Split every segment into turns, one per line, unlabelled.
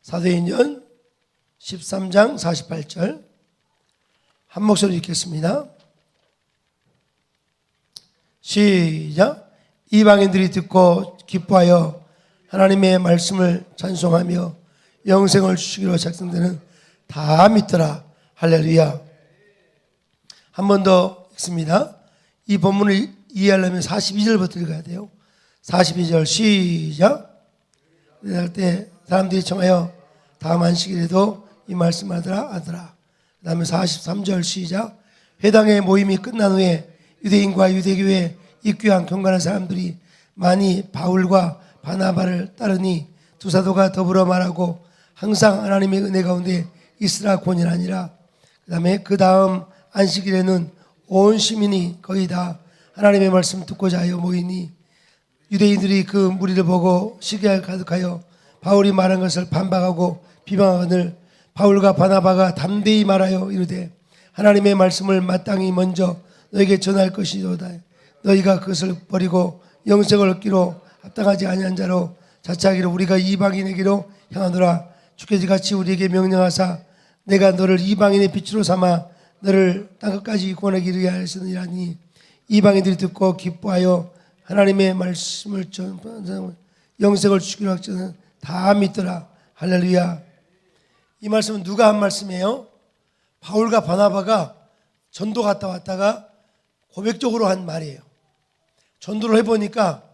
사도행전 13장 48절 한 목소리 읽겠습니다. 시작. 이방인들이 듣고 기뻐하여 하나님의 말씀을 찬송하며 영생을 주시기로 작성되는 다 믿더라. 할렐루야. 한 번 더 읽습니다. 이 본문을 이해하려면 42절부터 읽어야 돼요. 42절 시작. 그럴 때 사람들이 청하여 다음 안식일에도 이 말씀하더라 하더라. 그 다음에 43절 시작. 회당의 모임이 끝난 후에 유대인과 유대교에 입교한 경건한 사람들이 많이 바울과 바나바를 따르니 두 사도가 더불어 말하고 항상 하나님의 은혜 가운데 있으라 권유하니라. 그 다음 안식일에는 온 시민이 거의 다 하나님의 말씀 듣고자 하여 모이니 유대인들이 그 무리를 보고 시기가 가득하여 바울이 말한 것을 반박하고 비방하거늘 바울과 바나바가 담대히 말하여 이르되 하나님의 말씀을 마땅히 먼저 너에게 전할 것이로다. 너희가 그것을 버리고 영생을 얻기로 합당하지 아니한 자로 자처하기로 우리가 이방인에게로 향하노라. 주께서 같이 우리에게 명령하사 내가 너를 이방인의 빛으로 삼아 너를 땅끝까지 구원하기 이르게 하시느니라니 이방인들이 듣고 기뻐하여 하나님의 말씀을 영생을 주기로 학자는 다 믿더라. 할렐루야. 이 말씀은 누가 한 말씀이에요? 바울과 바나바가 전도 갔다 왔다가 고백적으로 한 말이에요. 전도를 해보니까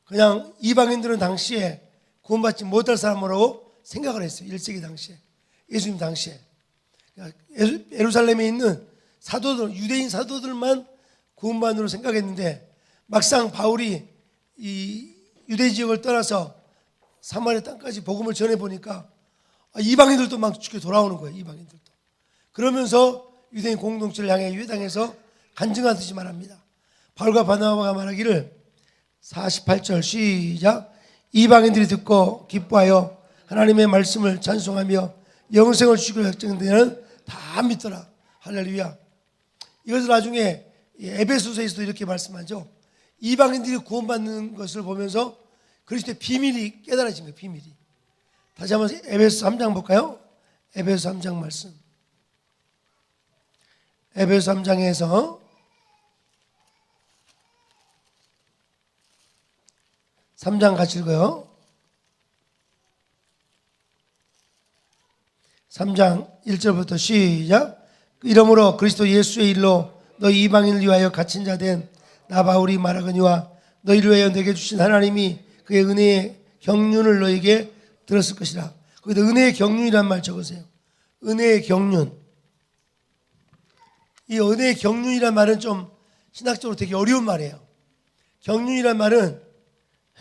그냥 이방인들은 당시에 구원받지 못할 사람으로 생각을 했어요. 1세기 당시에, 예수님 당시에. 예루살렘에 있는 사도들, 유대인 사도들만 구원받으로 생각했는데 막상 바울이 이 유대 지역을 떠나서 사마리아 땅까지 복음을 전해보니까 이방인들도 막 죽게 돌아오는 거예요. 이방인들도. 그러면서 유대인 공동체를 향해 회당에서 간증하듯이 말합니다. 바울과 바나바가 말하기를 48절 시작. 이방인들이 듣고 기뻐하여 하나님의 말씀을 찬송하며 영생을 주기로 작정되는 다 믿더라. 할렐루야. 이것을 나중에 에베소서에서도 이렇게 말씀하죠. 이방인들이 구원받는 것을 보면서 그리스도의 비밀이 깨달아진 거예요. 비밀이. 다시 한번 에베소 3장 볼까요? 에베소 3장 말씀. 에베소 3장에서 3장 같이 읽어요. 3장 1절부터 시작. 이러므로 그리스도 예수의 일로 너희 이방인을 위하여 갇힌 자 된 나 바울이 말하거니와 너희를 위하여 내게 주신 하나님이 그의 은혜의 경륜을 너에게 들었을 것이라. 거기다 은혜의 경륜이란 말 적으세요. 은혜의 경륜. 이 은혜의 경륜이란 말은 좀 신학적으로 되게 어려운 말이에요. 경륜이란 말은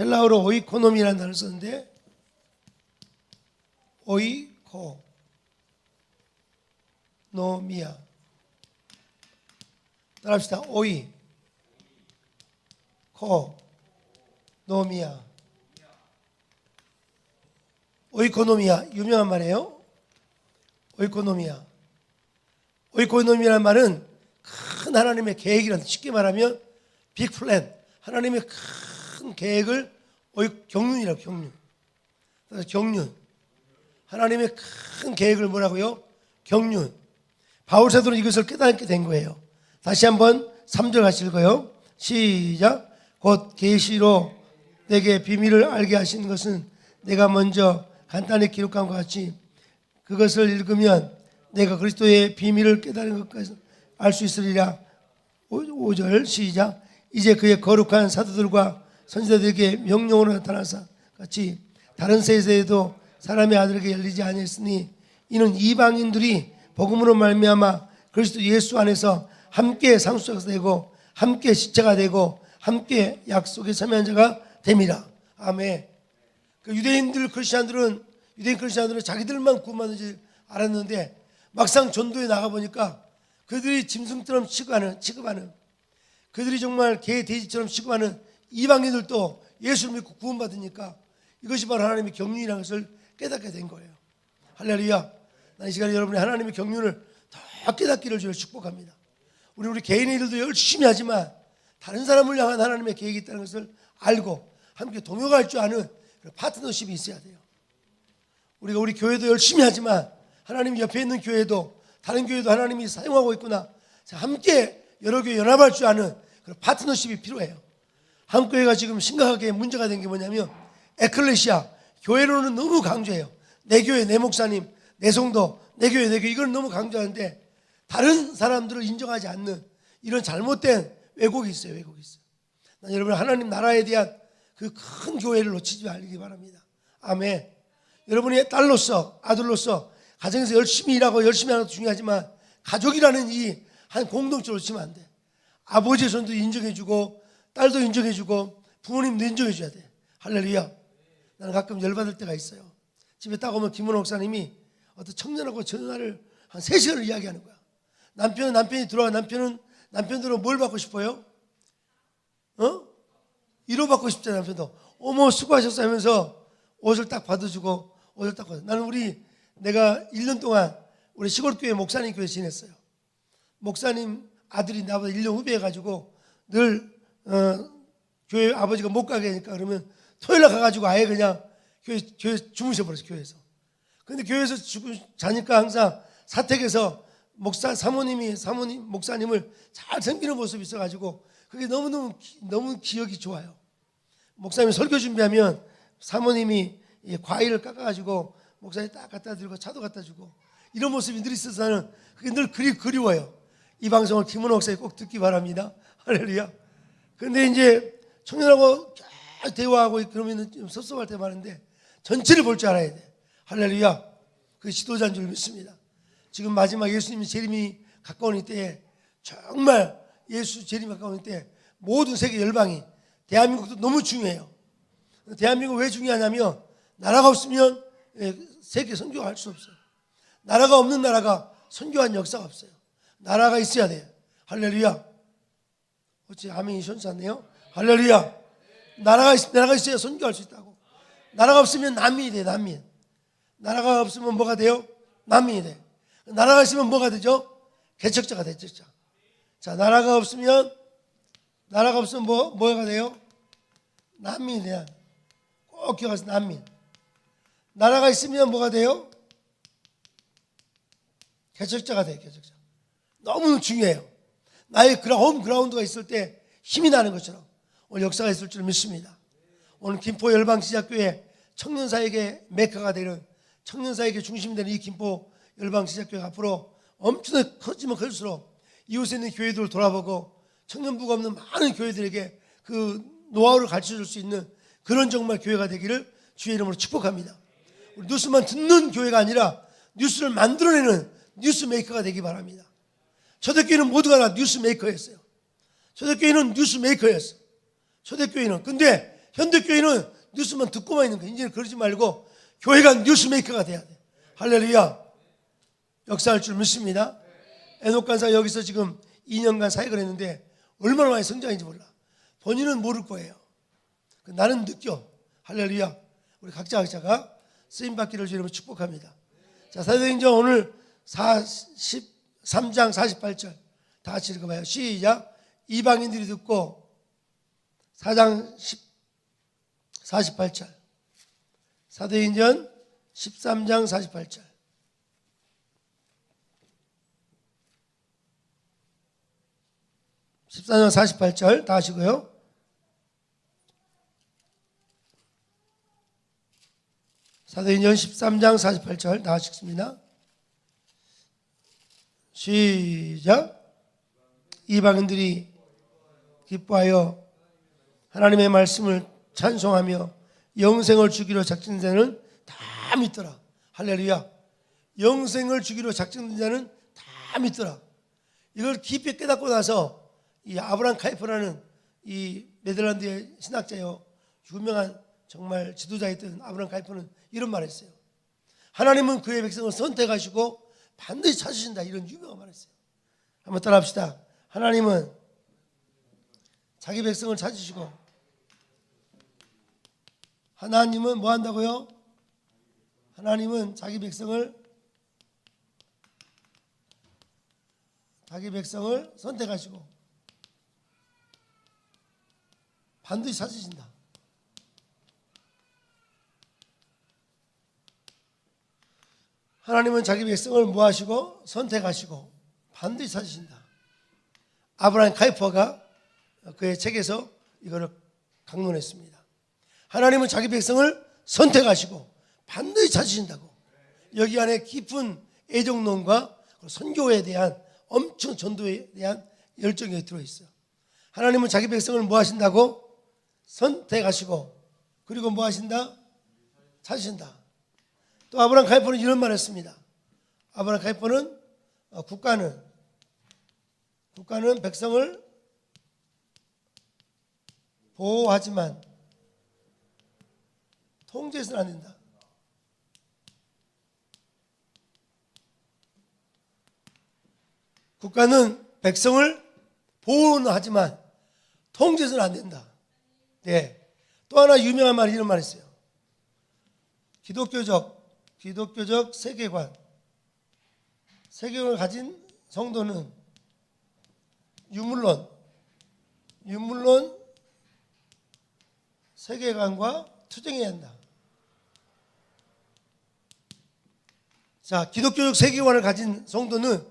헬라어로 오이코노미라는 단어를 썼는데 오이코노미아. 따라합시다. 오이코노미아. 유명한 말이에요. 오이코노미아라는 말은 큰 하나님의 계획이란, 쉽게 말하면 빅 플랜, 하나님의 큰 계획을 경륜이라고. 경륜. 하나님의 큰 계획을 뭐라고요? 경륜. 바울 사도는 이것을 깨닫게 된 거예요. 다시 한번 3절 같이 읽어요. 시작. 곧 계시로 내게 비밀을 알게 하신 것은 내가 먼저 간단히 기록한 것 같이 그것을 읽으면 내가 그리스도의 비밀을 깨달은 것까지 알 수 있으리라. 5절 시작. 이제 그의 거룩한 사도들과 선지자들에게 명령으로 나타나사 같이 다른 세대에도 사람의 아들에게 열리지 아니했으니 이는 이방인들이 복음으로 말미암아 그리스도 예수 안에서 함께 상속자가 되고 함께 시체가 되고 함께 약속의 참여한 자가 됨이라. 아멘. 그 유대인 크리스찬들은 자기들만 구원받는 줄 알았는데 막상 전도에 나가보니까 그들이 짐승처럼 취급하는 그들이 정말 개 돼지처럼 취급하는 이방인들도 예수를 믿고 구원받으니까 이것이 바로 하나님의 경륜이라는 것을 깨닫게 된 거예요. 할렐루야. 난 이 시간에 여러분이 하나님의 경륜을 더 깨닫기를 주여 축복합니다. 우리 개인의 일도 열심히 하지만 다른 사람을 향한 하나님의 계획이 있다는 것을 알고 함께 동역할 줄 아는 파트너십이 있어야 돼요. 우리가 우리 교회도 열심히 하지만 하나님 옆에 있는 교회도 다른 교회도 하나님이 사용하고 있구나. 자, 함께 여러 교회 연합할 줄 아는 그런 파트너십이 필요해요. 한국 교회가 지금 심각하게 문제가 된 게 뭐냐면 에클레시아, 교회로는 너무 강조해요. 내 교회, 내 목사님, 내 성도, 내 교회, 내 교회 이걸 너무 강조하는데 다른 사람들을 인정하지 않는 이런 잘못된 왜곡이 있어요. 왜곡이 있어요. 난 여러분 하나님 나라에 대한 그 큰 교회를 놓치지 말기 바랍니다. 아멘. 여러분의 딸로서 아들로서 가정에서 열심히 일하고 열심히 하는 것도 중요하지만 가족이라는 이 한 공동체를 놓치면 안 돼. 아버지의 손도 인정해주고 딸도 인정해주고 부모님도 인정해줘야 돼. 할렐루야. 나는 가끔 열받을 때가 있어요. 집에 딱 오면 김문호 목사님이 어떤 청년하고 전화를 한 3시간을 이야기하는 거야. 남편이 들어와. 남편으로 뭘 받고 싶어요? 위로받고 싶잖아. 남편도 어머 수고하셨어 하면서 옷을 딱 받아주고 옷을 딱 받아. 나는 내가 1년 동안 우리 시골교회 목사님 교회 지냈어요. 목사님 아들이 나보다 1년 후배 해가지고 늘 교회 아버지가 못 가게 하니까 그러면 토요일날 가가지고 아예 그냥 교회 주무셔버렸어요. 교회에서. 근데 교회에서 자니까 항상 사택에서 사모님 목사님을 잘 섬기는 모습이 있어가지고 그게 너무 기억이 좋아요. 목사님이 설교 준비하면 사모님이 과일을 깎아가지고 목사님 딱 갖다 드리고 차도 갖다 주고 이런 모습이 늘 있어서 나는 그게 늘 그리워요. 이 방송을 김은호 목사님 꼭 듣기 바랍니다. 할렐루야. 근데 이제 청년하고 쫙 대화하고 그러면 좀 섭섭할 때 많은데 전체를 볼 줄 알아야 돼. 할렐루야. 그 지도자인 줄 믿습니다. 지금 마지막 예수님이 재림이 가까운 이때에 정말 예수 재림이 가까운 이때 모든 세계 열방이 대한민국도 너무 중요해요. 대한민국 왜 중요하냐면 나라가 없으면 세계 선교할 수 없어요. 나라가 없는 나라가 선교한 역사가 없어요. 나라가 있어야 돼요. 할렐루야. 어째 아멘이 시원치 않네요. 할렐루야. 나라가 있어야 선교할 수 있다고. 나라가 없으면 난민이 돼. 난민. 나라가 없으면 뭐가 돼요? 난민이 돼. 나라가 있으면 뭐가 되죠? 개척자가 되죠. 자, 나라가 없으면 뭐가 돼요? 난민이 돼요. 꼭 기억하세요. 난민. 나라가 있으면 뭐가 돼요? 개척자가 돼요. 개척자. 너무 중요해요. 나의 홈그라운드가 있을 때 힘이 나는 것처럼 오늘 역사가 있을 줄 믿습니다. 오늘 김포 열방시작교회 청년사역의 메카가 되는 청년사역의 중심이 되는 이 김포 열방시작교회가 앞으로 엄청나게 커지면 클수록 이웃에 있는 교회들을 돌아보고 청년부가 없는 많은 교회들에게 그 노하우를 가르쳐줄 수 있는 그런 정말 교회가 되기를 주의 이름으로 축복합니다. 우리 뉴스만 듣는 교회가 아니라 뉴스를 만들어내는 뉴스메이커가 되기 바랍니다. 초대교회는 모두가 다 뉴스메이커였어요. 초대교회는 뉴스메이커였어. 초대교회는. 근데 현대교회는 뉴스만 듣고만 있는 거예요. 이제는 그러지 말고 교회가 뉴스메이커가 돼야 돼. 할렐루야. 역사할 줄 믿습니다. 에녹 간사 여기서 지금 2년간 사역을 했는데 얼마나 많이 성장했는지 몰라. 본인은 모를 거예요. 나는 느껴. 할렐루야. 우리 각자가 쓰임받기를 주님으로 축복합니다. 자, 사도행전 오늘 43장 48절 다 같이 읽어봐요. 시작. 이방인들이 듣고 4장 48절 사도행전 13장 48절 14장 48절 다 하시고요. 사도행전 13장 48절 다 하시겠습니다. 시작. 이방인들이 기뻐하여 하나님의 말씀을 찬송하며 영생을 주기로 작정된 자는 다 믿더라. 할렐루야. 영생을 주기로 작정된 자는 다 믿더라. 이걸 깊이 깨닫고 나서 이 아브라함 카이퍼라는 이 네덜란드의 신학자요 유명한 정말 지도자였던 아브라함 카이퍼는 이런 말을 했어요. 하나님은 그의 백성을 선택하시고 반드시 찾으신다. 이런 유명한 말을 했어요. 한번 따라 합시다. 하나님은 자기 백성을 찾으시고 하나님은 뭐 한다고요? 하나님은 자기 백성을 선택하시고 반드시 찾으신다. 하나님은 자기 백성을 모아시고 선택하시고 반드시 찾으신다. 아브라함 카이퍼가 그의 책에서 이거를 강론했습니다. 하나님은 자기 백성을 선택하시고 반드시 찾으신다고. 여기 안에 깊은 애정론과 선교에 대한 엄청 전도에 대한 열정이 들어있어요. 하나님은 자기 백성을 뭐 하신다고? 선택하시고 그리고 뭐 하신다? 찾으신다. 또 아브라함 카이퍼는 이런 말을 했습니다. 아브라함 카이퍼는 국가는 백성을 보호하지만 통제해서는 안 된다. 국가는 백성을 보호는 하지만 통제해서는 안 된다. 네. 또 하나 유명한 말이 이런 말이 있어요. 기독교적 세계관을 가진 성도는 유물론 세계관과 투쟁해야 한다. 자, 기독교적 세계관을 가진 성도는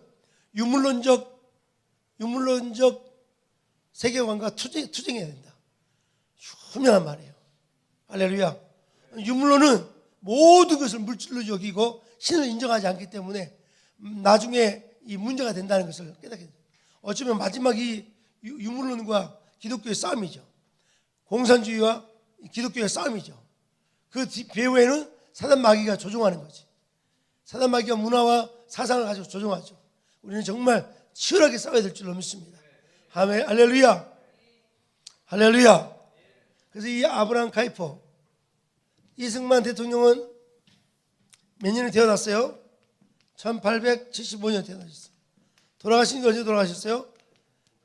유물론적 세계관과 투쟁해야 된다. 유명한 말이에요. 할렐루야. 유물론은 모든 것을 물질로 여기고 신을 인정하지 않기 때문에 나중에 이 문제가 된다는 것을 깨닫게 됩니다. 어쩌면 마지막이 유물론과 기독교의 싸움이죠. 공산주의와 기독교의 싸움이죠. 그 배후에는 사단 마귀가 조종하는 거지. 사단 마귀가 문화와 사상을 가지고 조종하죠. 우리는 정말 치열하게 싸워야 될 줄로 믿습니다. 아멘. 할렐루야. 할렐루야. 그래서 이 아브라함 카이퍼 이승만 대통령은 몇 년에 태어났어요? 1875년에 태어나셨어요. 돌아가신 게 언제 돌아가셨어요?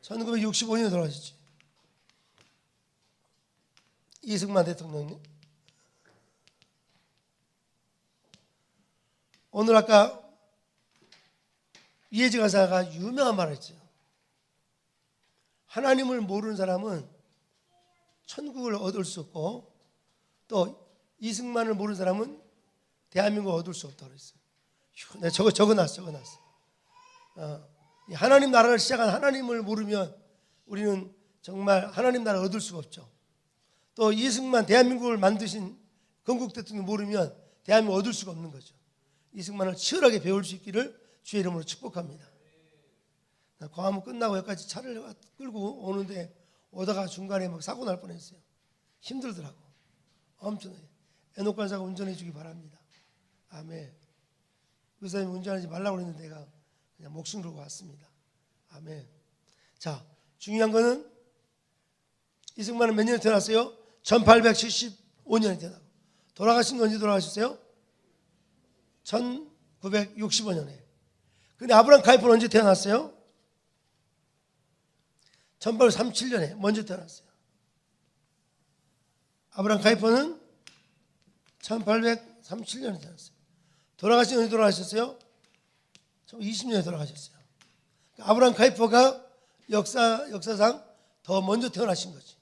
1965년에 돌아가셨지. 이승만 대통령님. 오늘 아까 이혜지 가사가 유명한 말을 했죠. 하나님을 모르는 사람은 천국을 얻을 수 없고 또 이승만을 모르는 사람은 대한민국을 얻을 수 없다고 그랬어요. 내가 적어놨어. 하나님 나라를 시작한 하나님을 모르면 우리는 정말 하나님 나라를 얻을 수가 없죠. 또 이승만 대한민국을 만드신 건국 대통령 모르면 대한민국을 얻을 수가 없는 거죠. 이승만을 치열하게 배울 수 있기를 주의 이름으로 축복합니다. 광화문 끝나고 여기까지 차를 끌고 오는데 오다가 중간에 막 사고 날 뻔했어요. 힘들더라고. 엄청나게. 애녹관사가 운전해 주기 바랍니다. 아멘. 의사님이 운전하지 말라고 그랬는데 내가 그냥 목숨 걸고 왔습니다. 아멘. 자, 중요한 거는 이승만은 몇 년에 태어났어요? 1875년에 태어나고 돌아가신 건 언제 돌아가셨어요? 1965년에. 근데 아브라함 카이퍼는 언제 태어났어요? 1837년에 먼저 태어났어요. 아브라함 카이퍼는 1837년에 태어났어요. 돌아가신 언제 돌아가셨어요? 20년에 돌아가셨어요. 아브라함 카이퍼가 역사상 더 먼저 태어나신 거지.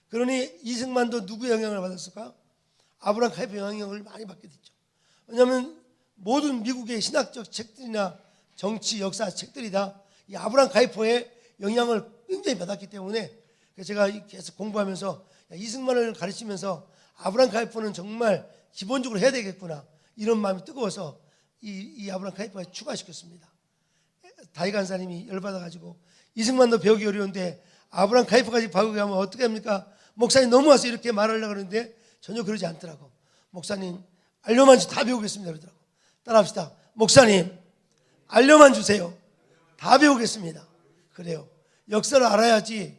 그러니 이승만도 누구의 영향을 받았을까? 아브라함 카이퍼의 영향을 많이 받게 됐죠. 왜냐하면 모든 미국의 신학적 책들이나 정치, 역사 책들이 다 이 아브라함 카이퍼의 영향을 굉장히 받았기 때문에 제가 계속 공부하면서 이승만을 가르치면서 아브라함 카이퍼는 정말 기본적으로 해야 되겠구나 이런 마음이 뜨거워서 이 아브라함 카이퍼에 추가시켰습니다. 다이 간사님이 열받아가지고 이승만도 배우기 어려운데 아브라함 카이퍼까지 배우게 하면 어떻게 합니까? 목사님 넘어와서 이렇게 말하려고 그러는데 전혀 그러지 않더라고. 목사님 알려만 다 배우겠습니다 그러더라고. 따라합시다. 목사님 알려만 주세요. 다 배우겠습니다. 그래요. 역사를 알아야지.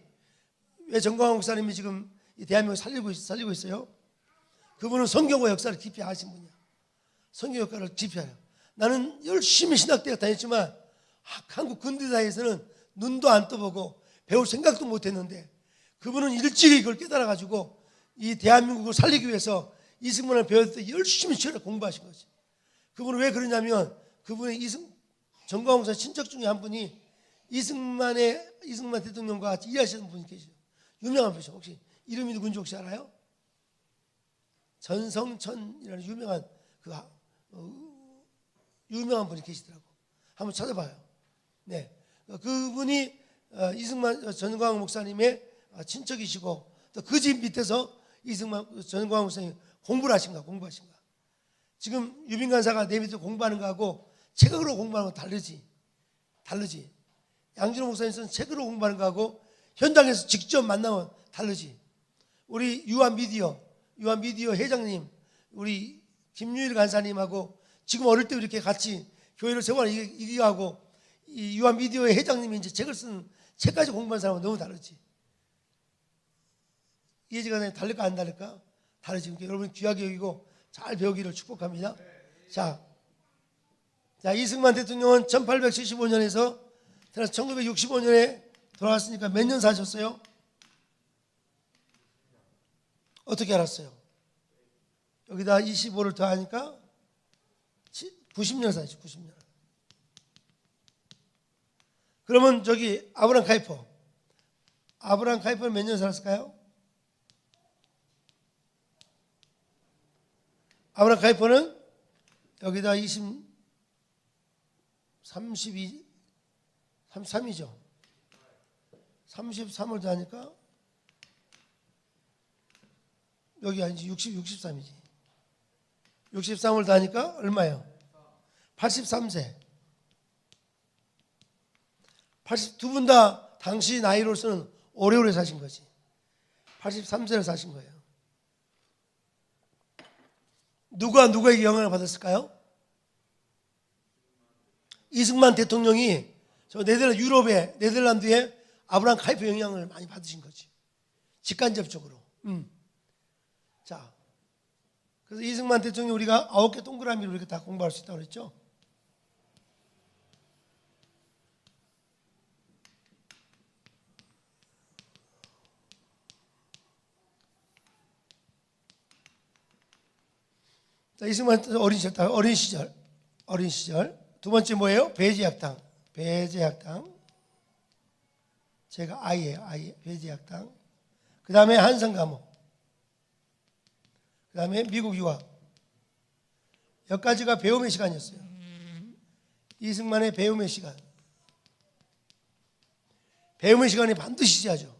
왜 정광훈 목사님이 지금 이 대한민국을 살리고 있어요? 그분은 성경과 역사를 깊이 아신 분이야. 성경 역사를 깊이 알아요. 나는 열심히 신학대학 다녔지만 한국 근대사에서는 눈도 안 떠보고 배울 생각도 못했는데 그분은 일찍이 이걸 깨달아가지고 이 대한민국을 살리기 위해서 이승만을 배울 때 열심히 치열하게 공부하신 거지. 그분은 왜 그러냐면 그분의 정광훈 목사 친척 중에 한 분이 이승만 대통령과 같이 일하시는 분이 계세요. 유명한 분이죠. 혹시 이름이 누군지 혹시 알아요? 전성천이라는 유명한 유명한 분이 계시더라고. 한번 찾아봐요. 네, 그분이 이승만 전광훈 목사님의 친척이시고 또 그 집 밑에서 이승만 전광훈 목사님 공부하신가. 지금 유빈 간사가 내 밑에 공부하는 거하고 책으로 공부하는 거 다르지. 양진호 목사님은 책으로 공부하는 거하고 현장에서 직접 만나면 다르지. 우리 유한미디어 회장님, 우리 김유일 간사님하고 지금 어릴 때 이렇게 같이 교회를 세워가는 이기하고 이 유한미디어의 회장님이 이제 책을 쓴 책까지 공부한 사람은 너무 다르지. 이해지가 다를까 안 다를까? 다르지. 그러니까 여러분 귀하게 여기고 잘 배우기를 축복합니다. 자, 이승만 대통령은 1875년에서 1965년에 돌아갔으니까 몇 년 사셨어요? 어떻게 알았어요? 여기다 25를 더하니까 90년 사셨죠. 90년. 그러면 저기 아브라함 카이퍼는 몇 년 살았을까요? 아브라함 카이퍼는 여기다 33이죠. 33을 더하니까 여기 아니지 63이지. 63을 더하니까 얼마예요? 83세. 두 분 다 당시 나이로서는 오래오래 사신 거지. 83세를 사신 거예요. 누가 누구에게 영향을 받았을까요? 이승만 대통령이 저 네덜란드의 아브라함 카이퍼 영향을 많이 받으신 거지. 직간접적으로. 자, 그래서 이승만 대통령이 우리가 9개 동그라미로 이렇게 다 공부할 수 있다고 그랬죠. 자, 이승만 어린 시절. 두 번째 뭐예요? 배제학당. 제가 아이예요. 배제학당. 그 다음에 한성 감옥. 그 다음에 미국 유학. 여기까지가 배움의 시간이었어요. 이승만의 배움의 시간. 배움의 시간이 반드시 있어야죠.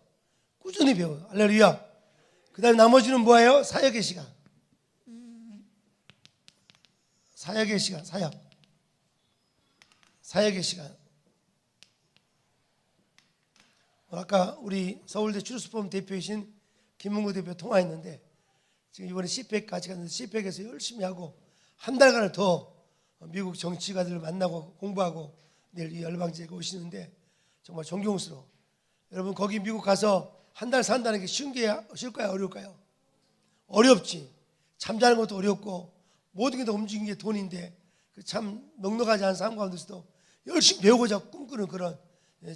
꾸준히 배워요. 할렐루야. 그 다음에 나머지는 뭐예요? 사역의 시간. 사역의 시간. 아까 우리 서울대 추루스포럼 대표이신 김문구 대표 통화했는데 지금 이번에 CPEC까지 갔는데 CPEC에서 열심히 하고 한 달간을 더 미국 정치가들을 만나고 공부하고 내일 이 열방지에 오시는데 정말 존경스러워. 여러분 거기 미국 가서 한 달 산다는 게 쉬울까요? 어려울까요? 어렵지. 잠자는 것도 어렵고 모든 게 다 움직이는 게 돈인데 참 넉넉하지 않은 삶 가운데서도 열심히 배우고자 꿈꾸는 그런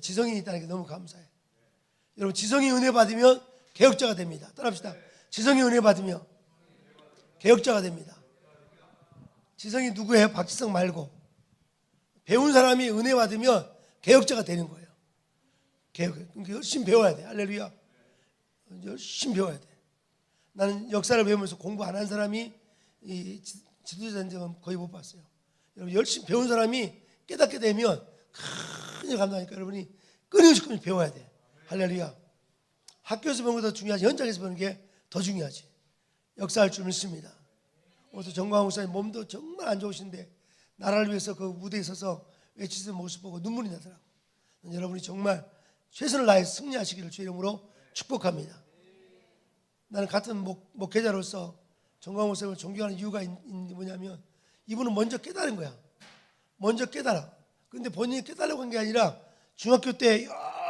지성이 있다는 게 너무 감사해요. 여러분 지성이 은혜 받으면 개혁자가 됩니다. 따라합시다. 지성이 은혜 받으면 개혁자가 됩니다. 지성이 누구예요? 박지성 말고. 배운 사람이 은혜 받으면 개혁자가 되는 거예요. 그러니까 열심히 배워야 돼. 할렐루야. 열심히 배워야 돼. 나는 역사를 배우면서 공부 안 한 사람이 이 지도자인 적은 거의 못 봤어요. 여러분 열심히 배운 사람이 깨닫게 되면 큰일 감당하니까 여러분이 끊임없이 배워야 돼. 할렐루야. 학교에서 배우는 것도 중요하지 현장에서 배우는 게 더 중요하지. 역사할 줄 믿습니다. 오늘 정광훈 목사님 몸도 정말 안 좋으신데 나라를 위해서 그 무대에 서서 외치는 모습 보고 눈물이 나더라고. 여러분이 정말 최선을 다해 승리하시기를 주의 이름으로 축복합니다. 나는 같은 목회자로서 정광훈 목사님을 존경하는 이유가 뭐냐면 이분은 먼저 깨달은 거야. 먼저 깨달아. 그런데 본인이 깨달으려고 한 게 아니라 중학교 때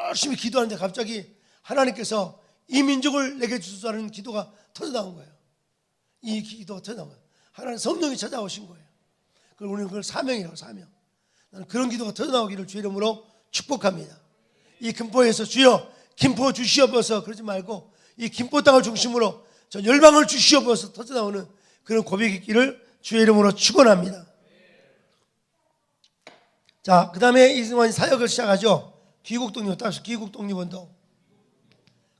열심히 기도하는데 갑자기 하나님께서 이 민족을 내게 주소서라는 기도가 터져나온 거예요. 이 기도가 터져나온 거예요. 하나님 성령이 찾아오신 거예요. 그걸 우리는 그걸 사명이라고 사명. 나는 그런 기도가 터져나오기를 주의 이름으로 축복합니다. 이 김포에서 주여 김포 주시옵소서 그러지 말고 이 김포 땅을 중심으로 전 열방을 주시옵소서 터져나오는 그런 고백이 있기를 주의 이름으로 축원합니다. 자, 그 다음에 이승만이 사역을 시작하죠. 귀국 독립운동.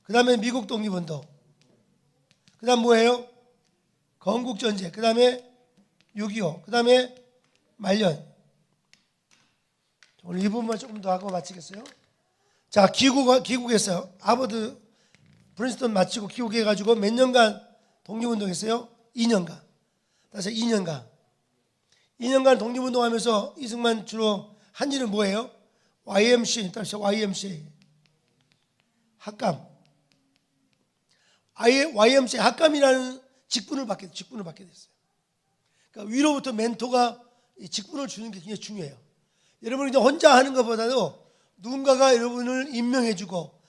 그 다음에 미국 독립운동. 그 다음 뭐예요? 건국전쟁. 그 다음에 6.25. 그 다음에 말년. 오늘 이 부분만 조금 더 하고 마치겠어요. 자, 귀국했어요. 하버드 프린스턴 마치고 귀국해가지고 몇 년간 독립운동했어요? 2년간. 다시 2년간 독립운동하면서 이승만 주로 한 일은 뭐예요? YMCA, 다시 YMCA 학감. YMCA 학감이라는 직분을 받게 됐어요. 그러니까 위로부터 멘토가 직분을 주는 게 굉장히 중요해요. 여러분이 그냥 혼자 하는 것보다도 누군가가 여러분을 임명해주고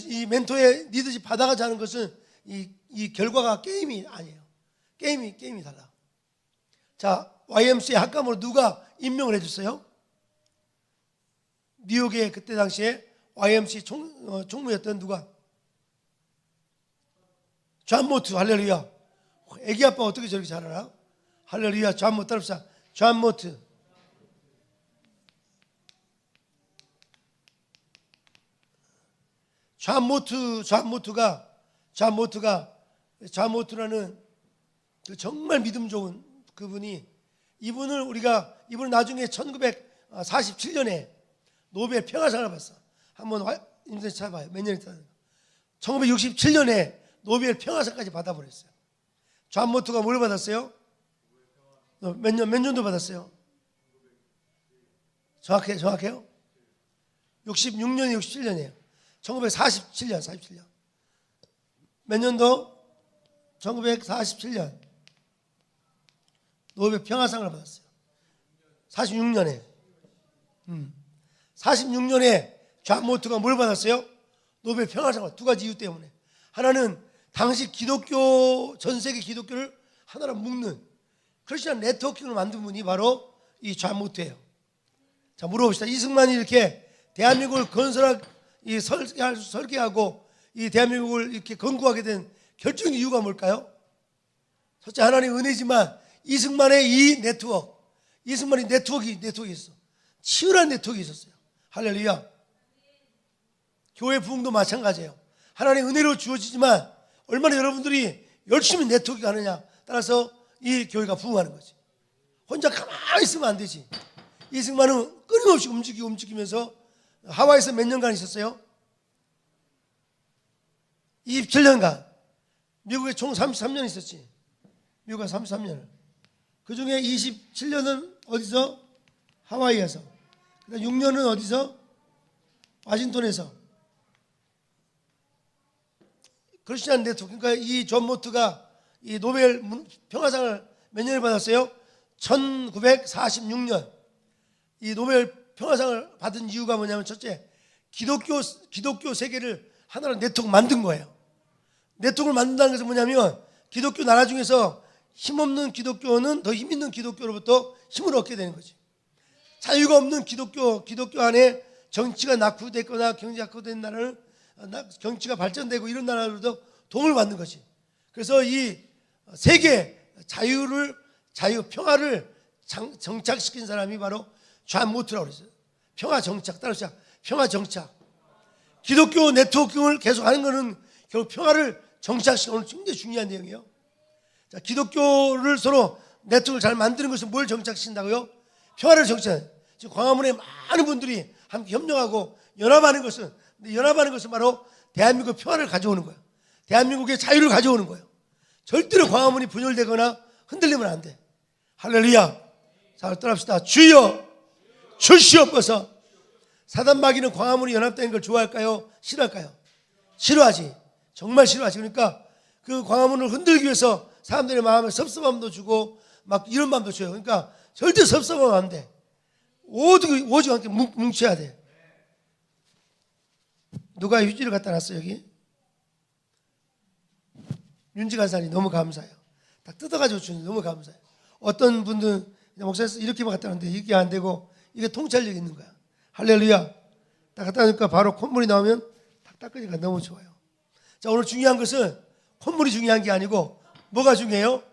이 멘토의 리더십 받아가자 하는 것은 이 결과가 게임이 아니에요. 게임이 달라. 자, YMCA 학감으로 누가 임명을 해줬어요? 뉴욕의 그때 당시에 YMCA 총무였던 누가? 존 모트. 할렐루야. 애기 아빠 어떻게 저렇게 잘 알아? 할렐루야. 존 모트 따릅시다. 존 모트. 존 모트라는 그 정말 믿음 좋은 그분이 이분을 나중에 1947년에 노벨 평화상을 받았어. 한번 인터넷 찾아봐요. 몇 년이 있다. 1967년에 노벨 평화상까지 받아버렸어요. 존 모트가 뭘 받았어요? 몇 년도 받았어요? 정확해요? 66년에 67년이에요. 1947년. 몇 년도? 1947년. 노벨 평화상을 받았어요. 46년에. 46년에 존 모트가 뭘 받았어요? 노벨 평화상을. 두 가지 이유 때문에. 하나는 당시 전 세계 기독교를 하나로 묶는 크리스천 네트워킹을 만든 분이 바로 이 존 모트예요. 자, 물어봅시다. 이승만이 이렇게 대한민국을 설계하고 이 대한민국을 이렇게 건국하게 된 결정적인 이유가 뭘까요? 첫째, 하나님의 은혜지만 이승만의 이 네트워크, 이승만의 네트워크가 있어. 치열한 네트워크가 있었어요. 할렐루야. 교회 부흥도 마찬가지예요. 하나님의 은혜로 주어지지만 얼마나 여러분들이 열심히 네트워크가 하느냐 따라서 이 교회가 부흥하는 거지. 혼자 가만히 있으면 안 되지. 이승만은 끊임없이 움직이면서 하와이에서 몇 년간 있었어요? 27년간. 미국에 총 33년 있었지. 미국에 33년을. 그 중에 27년은 어디서? 하와이에서. 그다음 6년은 어디서? 와싱턴에서. 크리스천 네트워크. 그러니까 이 존 모트가 이 노벨 평화상을 몇 년에 받았어요? 1946년. 이 노벨 평화상을 받은 이유가 뭐냐면 첫째, 기독교 세계를 하나로 네트워크 만든 거예요. 네트워크를 만든다는 것은 뭐냐면 기독교 나라 중에서 힘없는 기독교는 더 힘있는 기독교로부터 힘을 얻게 되는 거지. 자유가 없는 기독교 안에 정치가 낙후됐거나 경제가 낙후된 나라는 정치가 발전되고 이런 나라로부터 도움을 받는 거지. 그래서 이 세계 평화를 정착시킨 사람이 바로 존 모트라고 그랬어요. 평화 정착, 따라서 평화 정착. 기독교 네트워킹을 계속 하는 것은 결국 평화를 정착시키는 오늘 굉장히 중요한 내용이에요. 자, 기독교를 서로 네트워크를 잘 만드는 것은 뭘 정착시킨다고요? 평화를 정착. 지금 광화문에 많은 분들이 함께 협력하고 연합하는 것은 바로 대한민국 평화를 가져오는 거예요. 대한민국의 자유를 가져오는 거예요. 절대로 광화문이 분열되거나 흔들리면 안 돼. 할렐루야. 자, 따라합시다. 주여 주시옵소서. 사단 마귀는 광화문이 연합되는 걸 좋아할까요? 싫어할까요? 싫어하지. 정말 싫어하지. 그러니까 그 광화문을 흔들기 위해서 사람들의 마음에 섭섭함도 주고 막 이런 마음도 줘요. 그러니까 절대 섭섭하면 안 돼. 오직 함께 뭉쳐야 돼. 누가 휴지를 갖다 놨어요 여기? 윤지 간사님 너무 감사해요. 딱 뜯어가지고 주는 너무 감사해요. 어떤 분들은 목사님 이렇게만 갖다 놨는데 이게 안 되고 이게 통찰력 있는 거야. 할렐루야. 딱 갖다 놓으니까 바로 콧물이 나오면 탁 닦으니까 너무 좋아요. 자, 오늘 중요한 것은 콧물이 중요한 게 아니고 뭐가 중요해요?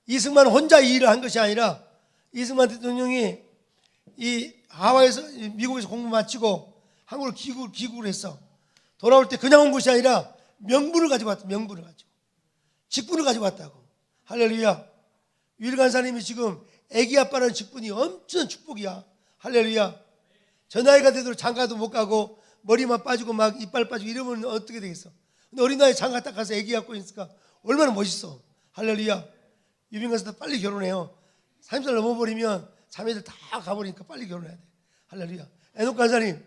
이승만은 혼자 이 일을 한 것이 아니라 이승만 대통령이 이 하와이에서 미국에서 공부 마치고 한국으로 귀국을 했어. 돌아올 때 그냥 온 것이 아니라 명분을 가지고 왔다. 명분을 가지고. 직분을 가지고 왔다고. 할렐루야. 유일 간사님이 지금 애기 아빠라는 직분이 엄청난 축복이야. 할렐루야. 저 나이가 되도록 장가도 못 가고 머리만 빠지고 막 이빨 빠지고 이러면 어떻게 되겠어? 근데 어린 나이에 장가 딱 가서 애기 갖고 있으니까 얼마나 멋있어. 할렐루야. 유빈 가서 빨리 결혼해요. 30살 넘어버리면 자매들 다 가버리니까 빨리 결혼해야 돼. 할렐루야. 에녹 간사님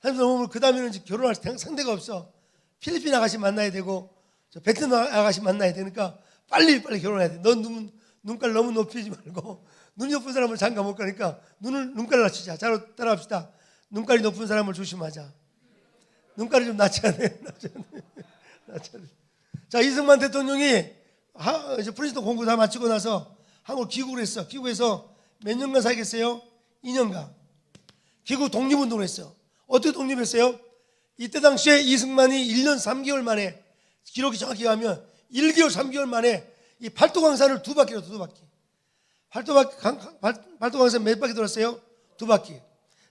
30살 넘어버리면 그 다음에는 결혼할 상대가 없어. 필리핀 아가씨 만나야 되고 베트남 아가씨 만나야 되니까 빨리 결혼해야 돼. 넌 눈깔 너무 높이지 말고 눈이 높은 사람을 장가 못 가니까 눈깔을 낮추자. 자, 따라합시다. 눈깔이 높은 사람을 조심하자. 눈깔이 좀 낮춰야 돼. 낮춰야 돼. 자, 이승만 대통령이 이제 프린스턴 공부 다 마치고 나서 한국 귀국을 했어. 귀국해서 몇 년간 살겠어요? 2년간. 귀국 독립운동을 했어. 어떻게 독립했어요? 이때 당시에 이승만이 1년 3개월 만에, 기록이 정확히 하면 1개월 3개월 만에 이 팔도강산을 2바퀴로 2바퀴. 팔도강산 몇 바퀴 돌았어요? 2바퀴.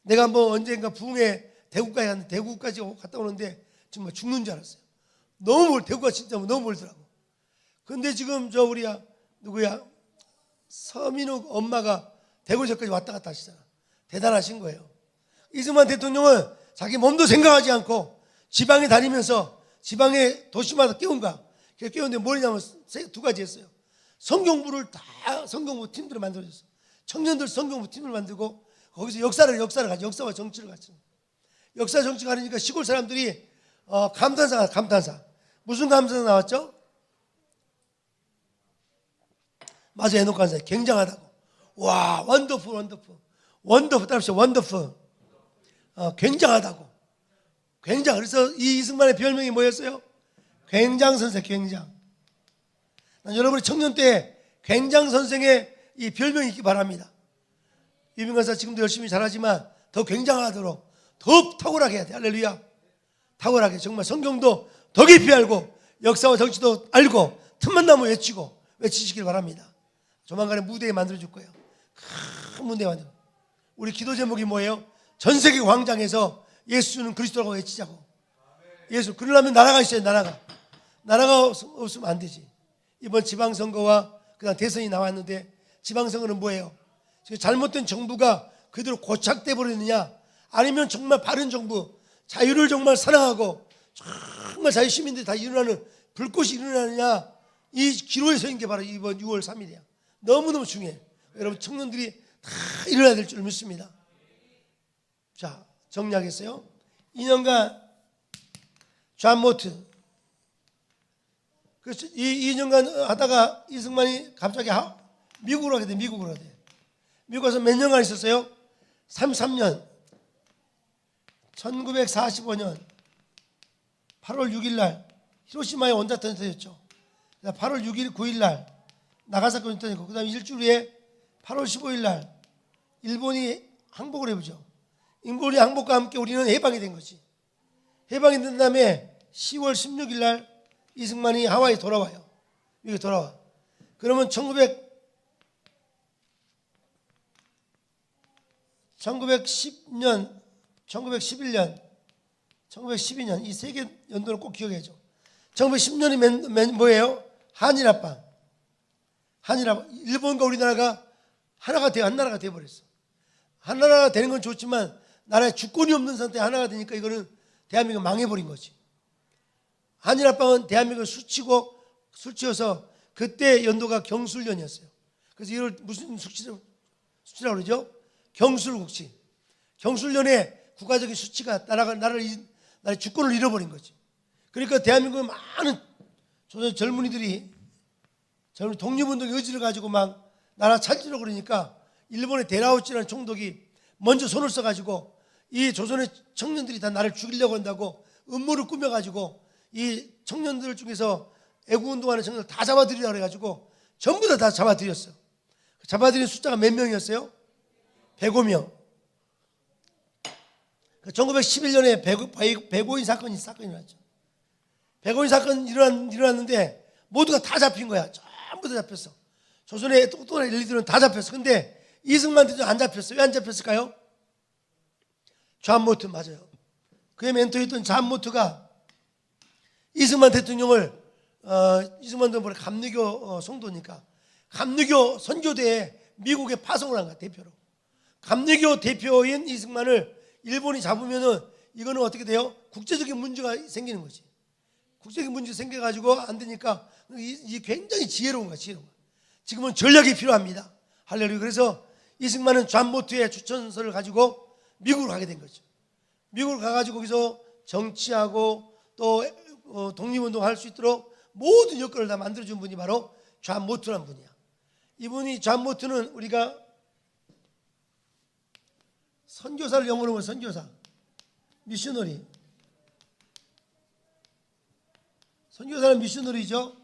내가 뭐 언젠가 부흥회 대구까지 갔는데 대구까지 갔다 오는데 정말 죽는 줄 알았어요. 너무 멀, 대구가 진짜 너무 멀더라고. 근데 지금 누구야? 서민욱 엄마가 대구에서까지 왔다 갔다 하시잖아. 대단하신 거예요. 이승만 대통령은 자기 몸도 생각하지 않고 지방에 다니면서 지방의 도시마다 깨운가. 깨우는데 뭐냐면 2가지 했어요. 성경부 팀들을 만들어줬어요. 청년들 성경부 팀을 만들고 거기서 역사를 가지, 역사와 정치를 같이. 역사 정치 가르니까 시골 사람들이 감탄사. 무슨 감탄사 나왔죠? 맞아, 에녹 간사. 굉장하다고. 와, 원더풀. 따라합시다. 원더풀. 굉장하다고. 굉장. 그래서 이 이승만의 별명이 뭐였어요? 굉장선생, 굉장. 난 여러분이 청년 때 굉장선생의 이 별명이 있기 바랍니다. 유빈 간사 지금도 열심히 잘하지만 더 굉장하도록 더 탁월하게 해야 돼. 할렐루야. 탁월하게. 정말 성경도 더 깊이 알고 역사와 정치도 알고 틈만 나면 외치시길 바랍니다. 조만간에 무대에 만들어줄 거예요. 큰 무대에 만들어. 우리 기도 제목이 뭐예요? 전 세계 광장에서 예수는 그리스도라고 외치자고. 예수. 그러려면 나라가 있어야 돼. 나라가 없으면 안 되지. 이번 지방선거와 그다음 대선이 나왔는데 지방선거는 뭐예요? 잘못된 정부가 그대로 고착돼 버리느냐, 아니면 정말 바른 정부, 자유를 정말 사랑하고 정말 자유 시민들이 다 일어나는 불꽃이 일어나느냐, 이 기로에 서 있는 게 바로 이번 6월 3일이야. 너무너무 중요해. 여러분 청년들이 다 일어나야 될 줄 믿습니다. 자, 정리하겠어요. 2년간 존 모트. 그래서 이 2년간 하다가 이승만이 갑자기 미국으로 가게 돼. 미국 가서 몇 년간 있었어요? 33년. 1945년 8월 6일 날 히로시마에 원자탄이 터졌죠. 8월 6일, 9일 날 나가사키 터졌고, 그 다음에 일주일 후에 8월 15일 날 일본이 항복을 해보죠. 일본이 항복과 함께 우리는 해방이 된 거지. 해방이 된 다음에 10월 16일 날 이승만이 하와이에 돌아와요. 미국에 돌아와. 그러면 1910년, 1911년, 1912년 이 세 개 연도를 꼭 기억해야죠. 1910년이 뭐예요? 한일합방. 일본과 우리나라가 하나가 돼, 한 나라가 돼버렸어. 한 나라가 되는 건 좋지만 나라에 주권이 없는 상태에 하나가 되니까 이거는 대한민국이 망해버린 거지. 한일합방은 대한민국을 수치어서 그때 연도가 경술년이었어요. 그래서 이걸 무슨 수치라고 그러죠? 경술국치. 경술년에 국가적인 수치가 나라의 주권을 잃어버린 거지. 그러니까 대한민국의 많은 젊은이들이 독립운동의 의지를 가지고 막 나라 찾으려고 그러니까 일본의 데라우치라는 총독이 먼저 손을 써가지고 이 조선의 청년들이 다 나를 죽이려고 한다고 음모를 꾸며가지고 이 청년들 중에서 애국운동하는 청년들 다 잡아들이려고 해가지고 전부 다 잡아들였어. 잡아들인 숫자가 몇 명이었어요? 105명. 1911년에 105인 사건이 일어났죠. 105인 사건이 일어났는데 모두가 다 잡힌 거야. 전부 다 잡혔어. 조선의 똑똑한 엘리트는 다 잡혔어. 근데 이승만 대통령 안 잡혔어. 왜 안 잡혔을까요? 존 모트. 맞아요. 그의 멘토였던 존 모트가 이승만 대통령을 이승만 대통령은 감리교 성도니까 감리교 선교대에 미국에 파송을 한 거야. 대표로. 감리교 대표인 이승만을 일본이 잡으면은 이거는 어떻게 돼요? 국제적인 문제가 생기는 거지. 국제적인 문제가 생겨가지고 안 되니까 이 굉장히 지혜로운 거야, 지혜로운 거야. 지금은 전략이 필요합니다. 할렐루야. 그래서 이승만은 존 모투의 추천서를 가지고 미국으로 가게 된 거죠. 미국으로 가가지고 거기서 정치하고 또 독립운동할 수 있도록 모든 여건을 다 만들어준 분이 바로 존 모투라는 분이야. 이분이 존 모투는 우리가 선교사를 영어로 하면 선교사, 미셔너리. 선교사는 미셔너리죠.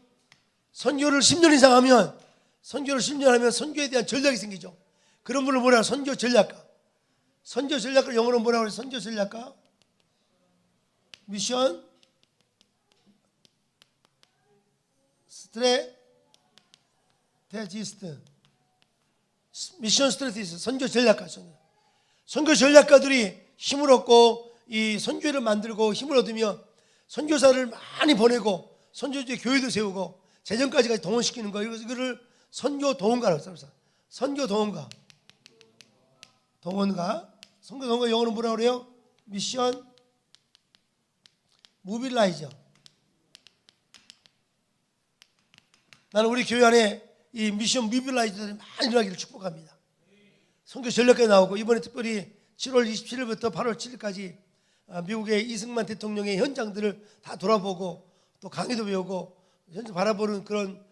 선교를 10년 이상 하면 선교에 대한 전략이 생기죠. 그런 분을 뭐라 선교 전략가. 선교 전략가를 영어로 뭐라고 그래? 선교 전략가. 미션 스트레테지스트. 미션 스트레테지스트. 선교 전략가. 선교 전략가들이 힘을 얻고 이 선교회를 만들고 힘을 얻으며 선교사를 많이 보내고 선교지에 교회도 세우고 재정까지 동원시키는 거. 이거를 선교 동원가라고 합니다. 선교 동원가. 선교 동원가 영어로 뭐라고 그래요? 미션 모빌라이저. 나는 우리 교회 안에 이 미션 모빌라이저들이 많이 일어나기를 축복합니다. 선교 전략까지 나오고 이번에 특별히 7월 27일부터 8월 7일까지 미국의 이승만 대통령의 현장들을 다 돌아보고 또 강의도 배우고 현장 바라보는 그런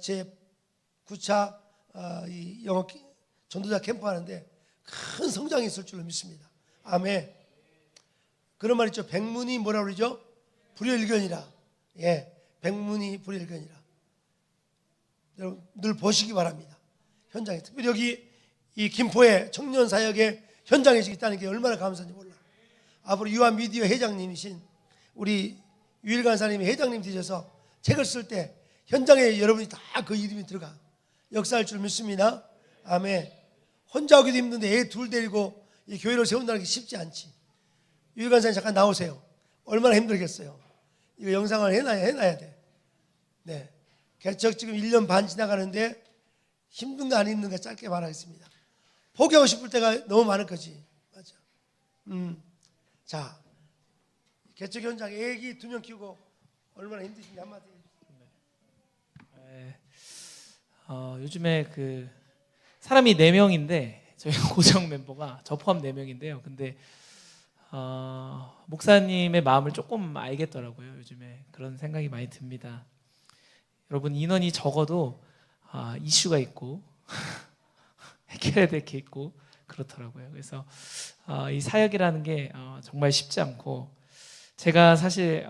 제 9차 이 영어 전도자 캠프 하는데 큰 성장이 있을 줄로 믿습니다. 아멘. 그런 말 있죠. 백문이 뭐라고 그러죠? 불여일견이라. 예, 백문이 불여일견이라. 여러분 늘 보시기 바랍니다. 현장에 특별히 여기 이 김포의 청년 사역의 현장에 있다는 게 얼마나 감사한지 몰라. 앞으로 유아미디어 회장님이신 우리 유일 간사님이 회장님 되셔서 책을 쓸 때 현장에 여러분이 다 그 이름이 들어가 역사할 줄 믿습니다. 아멘. 혼자 오기도 힘든데 애 둘 데리고 이 교회를 세운다는 게 쉽지 않지. 유일 간사님 잠깐 나오세요. 얼마나 힘들겠어요. 이거 영상을 해놔야 돼. 네. 개척 지금 1년 반 지나가는데 힘든가 안 힘든가 짧게 말하겠습니다. 포기하고 싶을 때가 너무 많을 거지. 맞아. 자, 개척 현장에 애기 2명 키우고 얼마나 힘드신지 한마디 해주세요.
요즘에 그 사람이 4명인데 저희 고정 멤버가 저 포함 4명인데요. 근데 목사님의 마음을 조금 알겠더라고요. 요즘에 그런 생각이 많이 듭니다. 여러분 인원이 적어도 이슈가 있고 해결해야 될 게 있고 그렇더라고요. 그래서 이 사역이라는 게 정말 쉽지 않고 제가 사실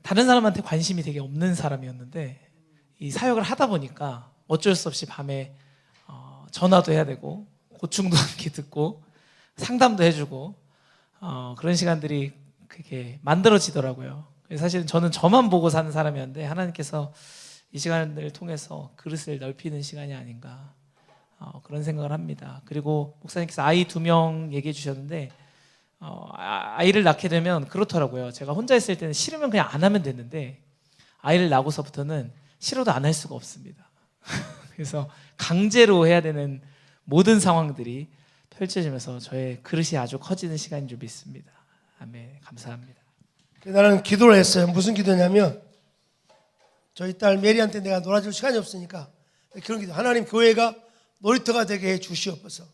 다른 사람한테 관심이 되게 없는 사람이었는데 이 사역을 하다 보니까 어쩔 수 없이 밤에 전화도 해야 되고 고충도 함께 듣고 상담도 해주고 그런 시간들이 그게 만들어지더라고요. 사실은 저는 저만 보고 사는 사람이었는데 하나님께서 이 시간을 통해서 그릇을 넓히는 시간이 아닌가 그런 생각을 합니다. 그리고 목사님께서 아이 2명 얘기해 주셨는데 아이를 낳게 되면 그렇더라고요. 제가 혼자 있을 때는 싫으면 그냥 안 하면 됐는데 아이를 낳고서부터는 싫어도 안 할 수가 없습니다. 그래서 강제로 해야 되는 모든 상황들이 펼쳐지면서 저의 그릇이 아주 커지는 시간인 줄 믿습니다. 아멘. 감사합니다.
나는 기도를 했어요. 무슨 기도냐면 저희 딸 메리한테 내가 놀아줄 시간이 없으니까 그런 기도. 하나님 교회가 놀이터가 되게 해 주시옵소서.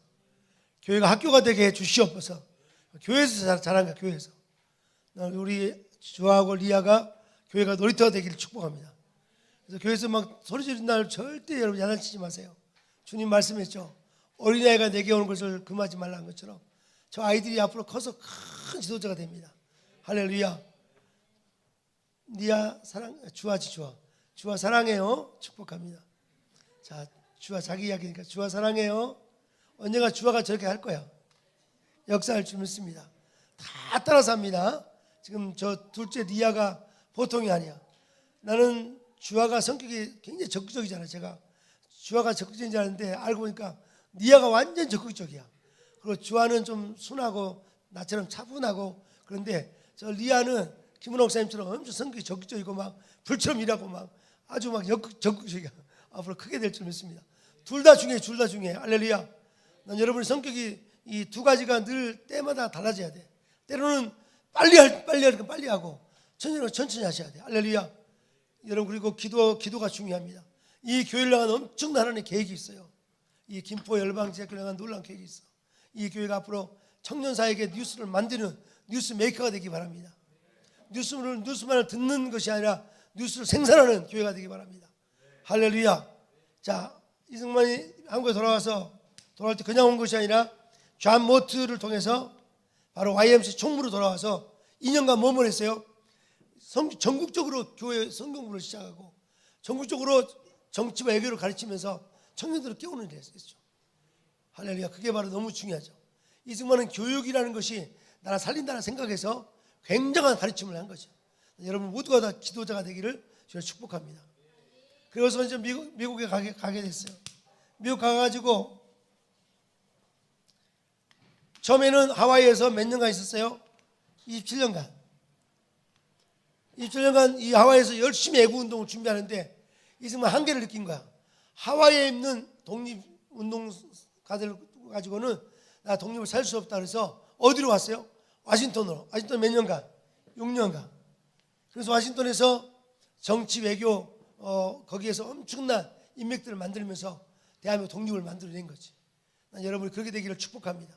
교회가 학교가 되게 해 주시옵소서. 교회에서 자란 거야. 교회에서. 우리 주하고 리아가 교회가 놀이터가 되기를 축복합니다. 그래서 교회에서 막 소리 지르는 날 절대 여러분 야단치지 마세요. 주님 말씀했죠. 어린아이가 내게 오는 것을 금하지 말라는 것처럼 저 아이들이 앞으로 커서 큰 지도자가 됩니다. 할렐루야. 리아 사랑, 주아지 주아. 주아 사랑해요. 축복합니다. 자, 주아 자기 이야기니까 주아 사랑해요. 언젠가 주아가 저렇게 할 거야. 역사할 줄 믿습니다. 다 따라서 합니다. 지금 저 둘째 리아가 보통이 아니야. 나는 주아가 성격이 굉장히 적극적이잖아요. 제가 주아가 적극적인 줄 아는데 알고 보니까 리아가 완전 적극적이야. 그리고 주아는 좀 순하고 나처럼 차분하고 그런데 저 리아는 김은옥 목사님처럼 엄청 성격이 적극적이고 막 불처럼 일하고 막 아주 막 적극적이야. 앞으로 크게 될 줄 믿습니다. 둘 다 중요해. 둘 다 중요해. 할렐루야. 난 여러분의 성격이 이 두 가지가 늘 때마다 달라져야 돼. 때로는 빨리 하니까 빨리 하고 천천히 하셔야 돼. 할렐루야. 여러분, 그리고 기도가 중요합니다. 이 교회를 향한 엄청난 하나님의 계획이 있어요. 이 김포 열방지역교회를 향한 놀라운 계획이 있어. 이 교회가 앞으로 청년사에게 뉴스를 만드는 뉴스 메이커가 되기 바랍니다. 뉴스만을 듣는 것이 아니라 뉴스를 생산하는 교회가 되기 바랍니다. 할렐루야. 자, 이승만이 한국에 돌아올 때 그냥 온 것이 아니라 존 모트를 통해서 바로 YMC 총무로 돌아와서 2년간 뭐뭘 했어요? 전국적으로 교회 성경부를 시작하고 전국적으로 정치와 외교를 가르치면서 청년들을 깨우는 일을 했었죠. 할렐루야. 그게 바로 너무 중요하죠. 이승만은 교육이라는 것이 나라 살린다는 생각에서 굉장한 가르침을 한 거죠. 여러분 모두가 다 지도자가 되기를 저는 축복합니다. 그래서 이제 미국에 가게 됐어요. 미국 가가지고 처음에는 하와이에서 몇 년간 있었어요? 27년간 이 하와이에서 열심히 애국운동을 준비하는데 이승만 한계를 느낀 거야. 하와이에 있는 독립운동가들 가지고는 나 독립을 살 수 없다 그래서 어디로 왔어요? 와싱턴으로. 와싱턴 몇 년간? 6년간. 그래서 와싱턴에서 정치 외교 거기에서 엄청난 인맥들을 만들면서 대한민국 독립을 만들어낸 거지. 난 여러분이 그렇게 되기를 축복합니다.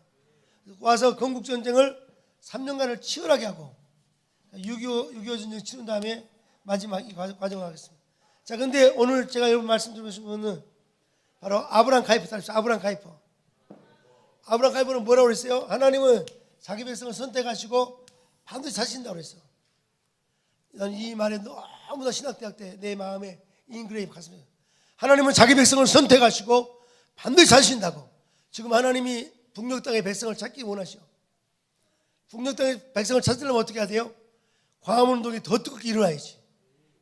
와서 건국전쟁을 3년간을 치열하게 하고 6.25 전쟁 치른 다음에 마지막 이 과정을 하겠습니다. 자, 근데 오늘 제가 여러분 말씀드리는 분은 바로 아브라함 카이퍼 딸입니다. 아브라함 카이퍼는 뭐라고 그랬어요? 하나님은 자기 백성을 선택하시고 반드시 사신다고 그랬어. 난 이 말에 너무나 신학대학 때 내 마음에 인그레이브 갔습니다. 하나님은 자기 백성을 선택하시고 반드시 사신다고. 지금 하나님이 북녘 땅의 백성을 찾기 원하시오. 북녘 땅의 백성을 찾으려면 어떻게 해야 돼요? 광화문운동이 더 뜨겁게 일어나야지.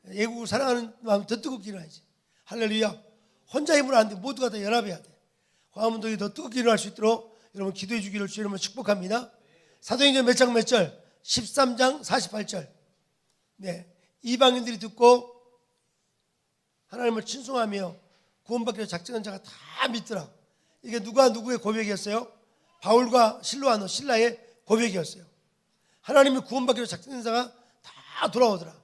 애국을 사랑하는 마음이 더 뜨겁게 일어나야지. 할렐루야. 혼자 힘으로 안 돼. 모두가 다 연합해야 돼. 광화문운동이 더 뜨겁게 일어날 수 있도록 여러분 기도해 주기를 주의 이름으로 축복합니다. 사도행전 몇 장 몇 절? 13장 48절. 네, 이방인들이 듣고 하나님을 찬송하며 구원받기로 작정한 자가 다 믿더라. 이게 누가 누구의 고백이었어요? 바울과 신라의 고백이었어요. 하나님이 구원받기로 작정한 자가 다 돌아오더라.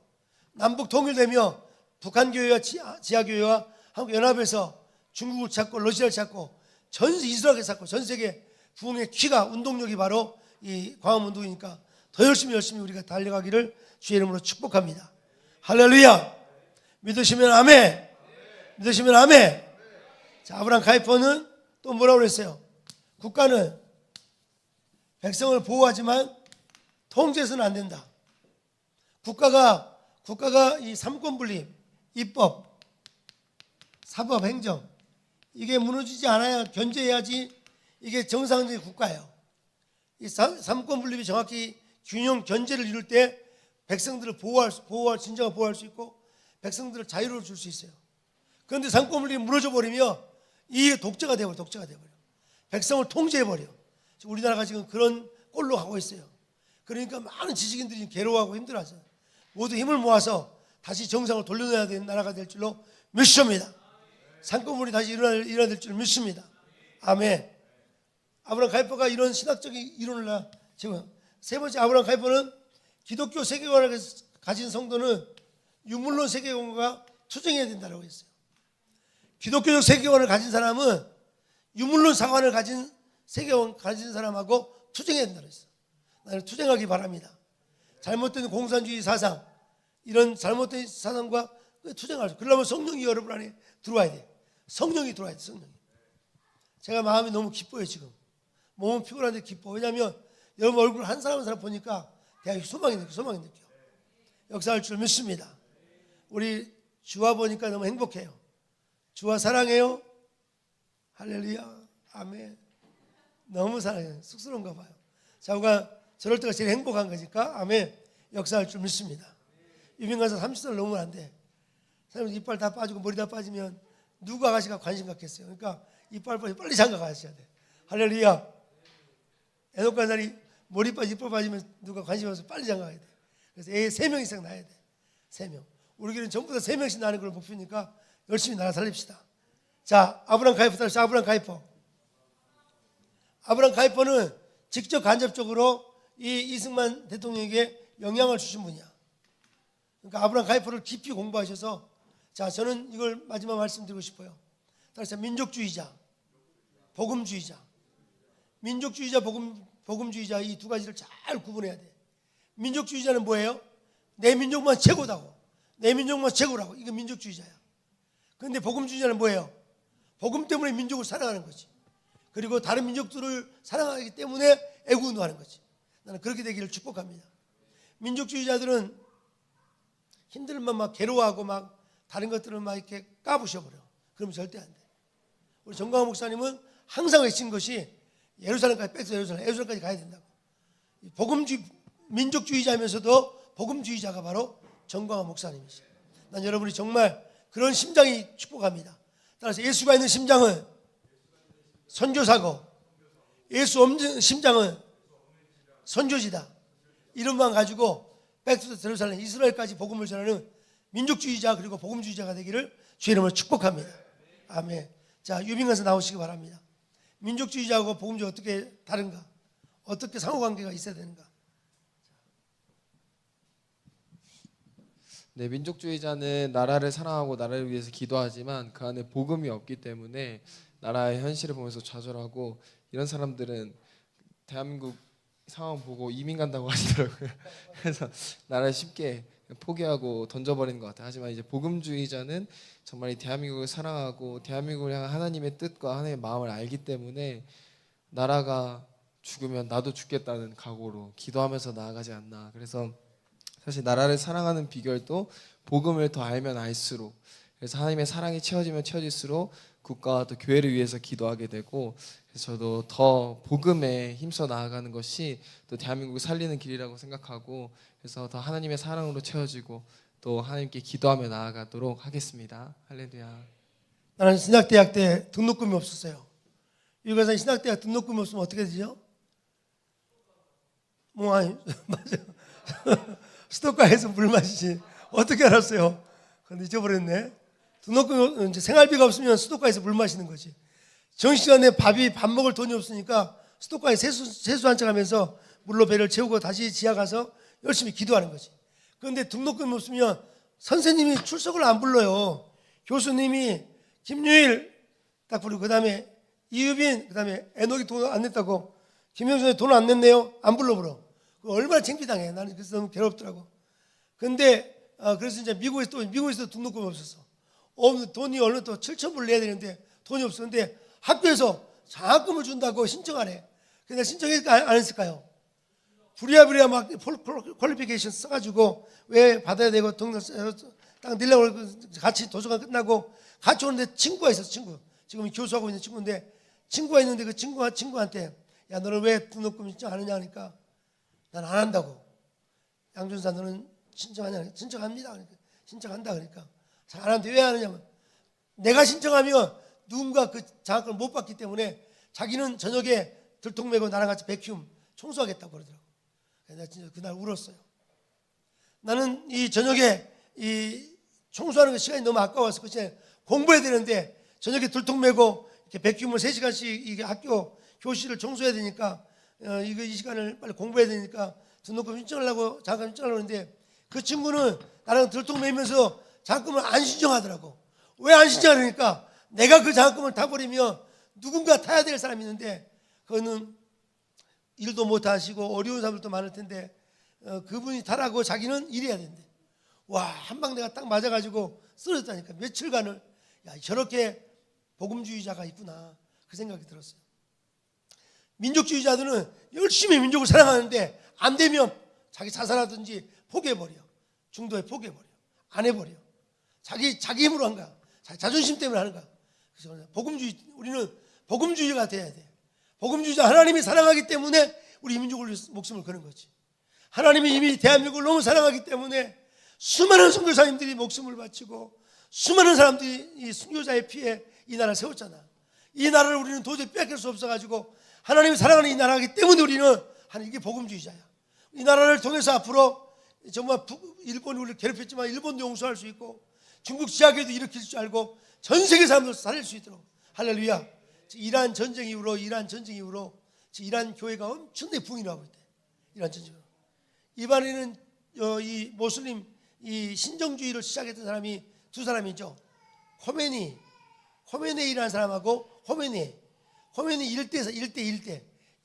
남북 통일되며 북한 교회와 지하 교회와 한국 연합에서 중국을 찾고 러시아를 찾고 이스라엘을 찾고 전 세계 부흥의 키가 운동력이 바로 이 광화문 운동이니까 더 열심히 우리가 달려가기를 주의 이름으로 축복합니다. 할렐루야. 믿으시면 아멘. 믿으시면 아멘. 자, 아브라함 카이퍼는 또 뭐라고 그랬어요? 국가는 백성을 보호하지만 통제해서는 안 된다. 국가가 이 삼권분립, 입법, 사법, 행정 이게 무너지지 않아야 견제해야지 이게 정상적인 국가예요. 이 삼권분립이 정확히 균형 견제를 이룰 때 백성들을 진정한 보호할 수 있고 백성들을 자유를 줄 수 있어요. 그런데 삼권분립이 무너져 버리면 이 독재가 되어버려. 백성을 통제해버려. 우리나라가 지금 그런 꼴로 가고 있어요. 그러니까 많은 지식인들이 괴로워하고 힘들어하죠. 모두 힘을 모아서 다시 정상을 돌려놔야 되는 나라가 될 줄로 믿습니다. 삼권분립이 다시 일어나야 될 줄 믿습니다. 아멘. 아브라함 카이퍼가 이런 신학적인 이론을 지금 세 번째, 아브라함 카이퍼는 기독교 세계관을 가진 성도는 유물론 세계관과 투쟁해야 된다고 했어요. 기독교적 세계관을 가진 사람은 유물론 사관을 가진 세계관 가진 사람하고 투쟁해야 된다고 했어요. 나는 투쟁하기 바랍니다. 잘못된 공산주의 사상, 이런 잘못된 사상과 투쟁할 수. 그러려면 성령이 여러분 안에 들어와야 돼. 성령이 들어와야 돼. 성령이. 제가 마음이 너무 기뻐요 지금. 몸은 피곤한데 기뻐. 왜냐하면 여러분 얼굴 한 사람 한 사람 보니까 대학이 소망이 느껴. 역사할 줄 믿습니다. 우리 주와 보니까 너무 행복해요. 주와 사랑해요. 할렐루야. 아멘. 너무 사랑해요. 쑥스러운가 봐요. 자우가 저럴 때가 제일 행복한 거니까 아멘. 역사할 줄 믿습니다. 유명 가서 30살 넘으면 안 돼. 사람 이빨 다 빠지고 머리 다 빠지면 누구 아가씨가 관심 갖겠어요. 그러니까 이빨 빨리 장가 가셔야 돼. 할렐루야. 애녹 간사리 머리 빠지 이빨 빠지면 누가 관심 없어서 빨리 장가 가야 돼. 그래서 애 3명 이상 낳아야 돼. 3명. 우리 교회는 전부 다 3명씩 낳는 걸 목표니까 열심히 나라 살립시다. 자, 아브라함 가이퍼 따라서 아브라함 가이퍼. 아브라함 가이퍼는 직접 간접적으로 이 이승만 대통령에게 영향을 주신 분이야. 그러니까 아브라함 가이퍼를 깊이 공부하셔서, 자, 저는 이걸 마지막 말씀드리고 싶어요. 따라서 민족주의자, 복음주의자. 민족주의자, 복음주의자 이 두 가지를 잘 구분해야 돼. 민족주의자는 뭐예요? 내 민족만 최고다고. 내 민족만 최고라고. 이거 민족주의자야. 그런데 복음주의자는 뭐예요? 복음 때문에 민족을 사랑하는 거지. 그리고 다른 민족들을 사랑하기 때문에 애국운동하는 거지. 나는 그렇게 되기를 축복합니다. 민족주의자들은 힘들면 막 괴로워하고 막 다른 것들을 막 이렇게 까부셔버려. 그러면 절대 안 돼. 우리 정광훈 목사님은 항상 외친 것이 예루살렘까지 뺏어 예루살렘까지 가야 된다고. 민족주의자면서도 복음주의자가 바로 정광훈 목사님이시. 난 여러분이 정말 그런 심장이 축복합니다. 따라서 예수가 있는 심장은 선교사고, 예수 없는 심장은 선교지다. 이름만 가지고 백투 예루살렘 이스라엘까지 복음을 전하는 민족주의자 그리고 복음주의자가 되기를 주의 이름으로 축복합니다. 아멘. 자, 유빈관서 나오시기 바랍니다. 민족주의자하고 복음주의가 어떻게 다른가? 어떻게 상호관계가 있어야 되는가?
네, 민족주의자는 나라를 사랑하고 나라를 위해서 기도하지만 그 안에 복음이 없기 때문에 나라의 현실을 보면서 좌절하고, 이런 사람들은 대한민국 상황 보고 이민 간다고 하시더라고요. 그래서 나라를 쉽게 포기하고 던져버리는 것 같아요. 하지만 이제 복음주의자는 정말 이 대한민국을 사랑하고 대한민국을 향한 하나님의 뜻과 하나님의 마음을 알기 때문에 나라가 죽으면 나도 죽겠다는 각오로 기도하면서 나아가지 않나. 그래서 사실 나라를 사랑하는 비결도 복음을 더 알면 알수록, 그래서 하나님의 사랑이 채워지면 채워질수록 국가와 또 교회를 위해서 기도하게 되고, 그래서 저도 더 복음에 힘써 나아가는 것이 또 대한민국을 살리는 길이라고 생각하고, 그래서 더 하나님의 사랑으로 채워지고 또 하나님께 기도하며 나아가도록 하겠습니다. 할렐루야.
나는 신학대학 때 등록금이 없었어요. 유가산 신학대학 등록금이 없으면 어떻게 되죠? 뭐 아니 맞아. 수도가에서 물 마시지. 어떻게 알았어요? 근데 잊어버렸네. 등록금 이제 생활비가 없으면 수도가에서 물 마시는 거지. 정시간에 밥 먹을 돈이 없으니까 수도가에 세수 한척 하면서 물로 배를 채우고 다시 지하 가서 열심히 기도하는 거지. 그런데 등록금이 없으면 선생님이 출석을 안 불러요. 교수님이 김유일 딱 부르고, 그 다음에 이유빈, 그 다음에 애녹이 돈 안 냈다고, 김영준이 돈 안 냈네요? 안 불러. 얼마나 창피당해. 나는 그래서 너무 괴롭더라고. 근데 그래서 이제 미국에서 등록금이 없었어. 돈이 얼른 또 7,000불 내야 되는데 돈이 없었는데 학교에서 장학금을 준다고 신청하래. 근데 신청했을까 안 했을까요? 부랴부랴 막 퀄리피케이션 써가지고 왜 받아야 되고 딱 내려고 같이 도서관 끝나고 같이 오는데 친구가 있었어. 친구. 지금 교수하고 있는 친구인데 친구가 있는데 그 친구한테 야, 너는 왜 등록금 신청 안 하냐 하니까 난 안 한다고. 양준사 너는 신청하냐? 신청합니다. 그러니까 신청한다. 그러니까 안 하는데 왜 하느냐면 내가 신청하면 누군가 그 장학금을 못 받기 때문에 자기는 저녁에 들통매고 나랑 같이 백큐움 청소하겠다고 그러더라고. 내가 진짜 그날 울었어요. 나는 이 저녁에 이 청소하는 그 시간이 너무 아까워서 그때 공부해야 되는데 저녁에 들통매고 이렇게 백큐움을 3시간씩 이게 학교 교실을 청소해야 되니까 이 시간을 빨리 공부해야 되니까 등록금 신청하려고 장학금 신청하려고 했는데 그 친구는 나랑 들통매면서 장학금을 안 신청하더라고. 왜 안 신청하니까 내가 그 장학금을 타버리면 누군가 타야 될 사람이 있는데 그거는 일도 못 하시고 어려운 사람들도 많을 텐데 그분이 타라고 자기는 일해야 된대. 와, 한 방 내가 딱 맞아가지고 쓰러졌다니까. 며칠간을. 야, 저렇게 복음주의자가 있구나 그 생각이 들었어요. 민족주의자들은 열심히 민족을 사랑하는데 안 되면 자기 자살하든지 포기해버려. 중도에 포기해버려. 안 해버려. 자기 힘으로 한 거야. 자기 자존심 때문에 하는 거야. 그래서 우리는 복음주의가 돼야 돼. 복음주의자, 하나님이 사랑하기 때문에 우리 민족을 위해서 목숨을 거는 거지. 하나님이 이미 대한민국을 너무 사랑하기 때문에 수많은 선교사님들이 목숨을 바치고 수많은 사람들이 이 순교자의 피에 이 나라를 세웠잖아. 이 나라를 우리는 도저히 뺏길 수 없어가지고 하나님이 사랑하는 이 나라이기 때문에 우리는 이게 복음주의자야. 이 나라를 통해서 앞으로 정말 일본이 우리를 괴롭혔지만 일본도 용서할 수 있고 중국 지하계도 일으킬 줄 알고 전 세계 사람들 살릴 수 있도록. 할렐루야. 이란 전쟁 이후로 이란 교회가 엄청나게 부흥이 나고 있대. 이란 전쟁으로. 이번에는 이 모슬림 이 신정주의를 시작했던 사람이 두 사람이죠. 호메네이라는 사람하고 호메네이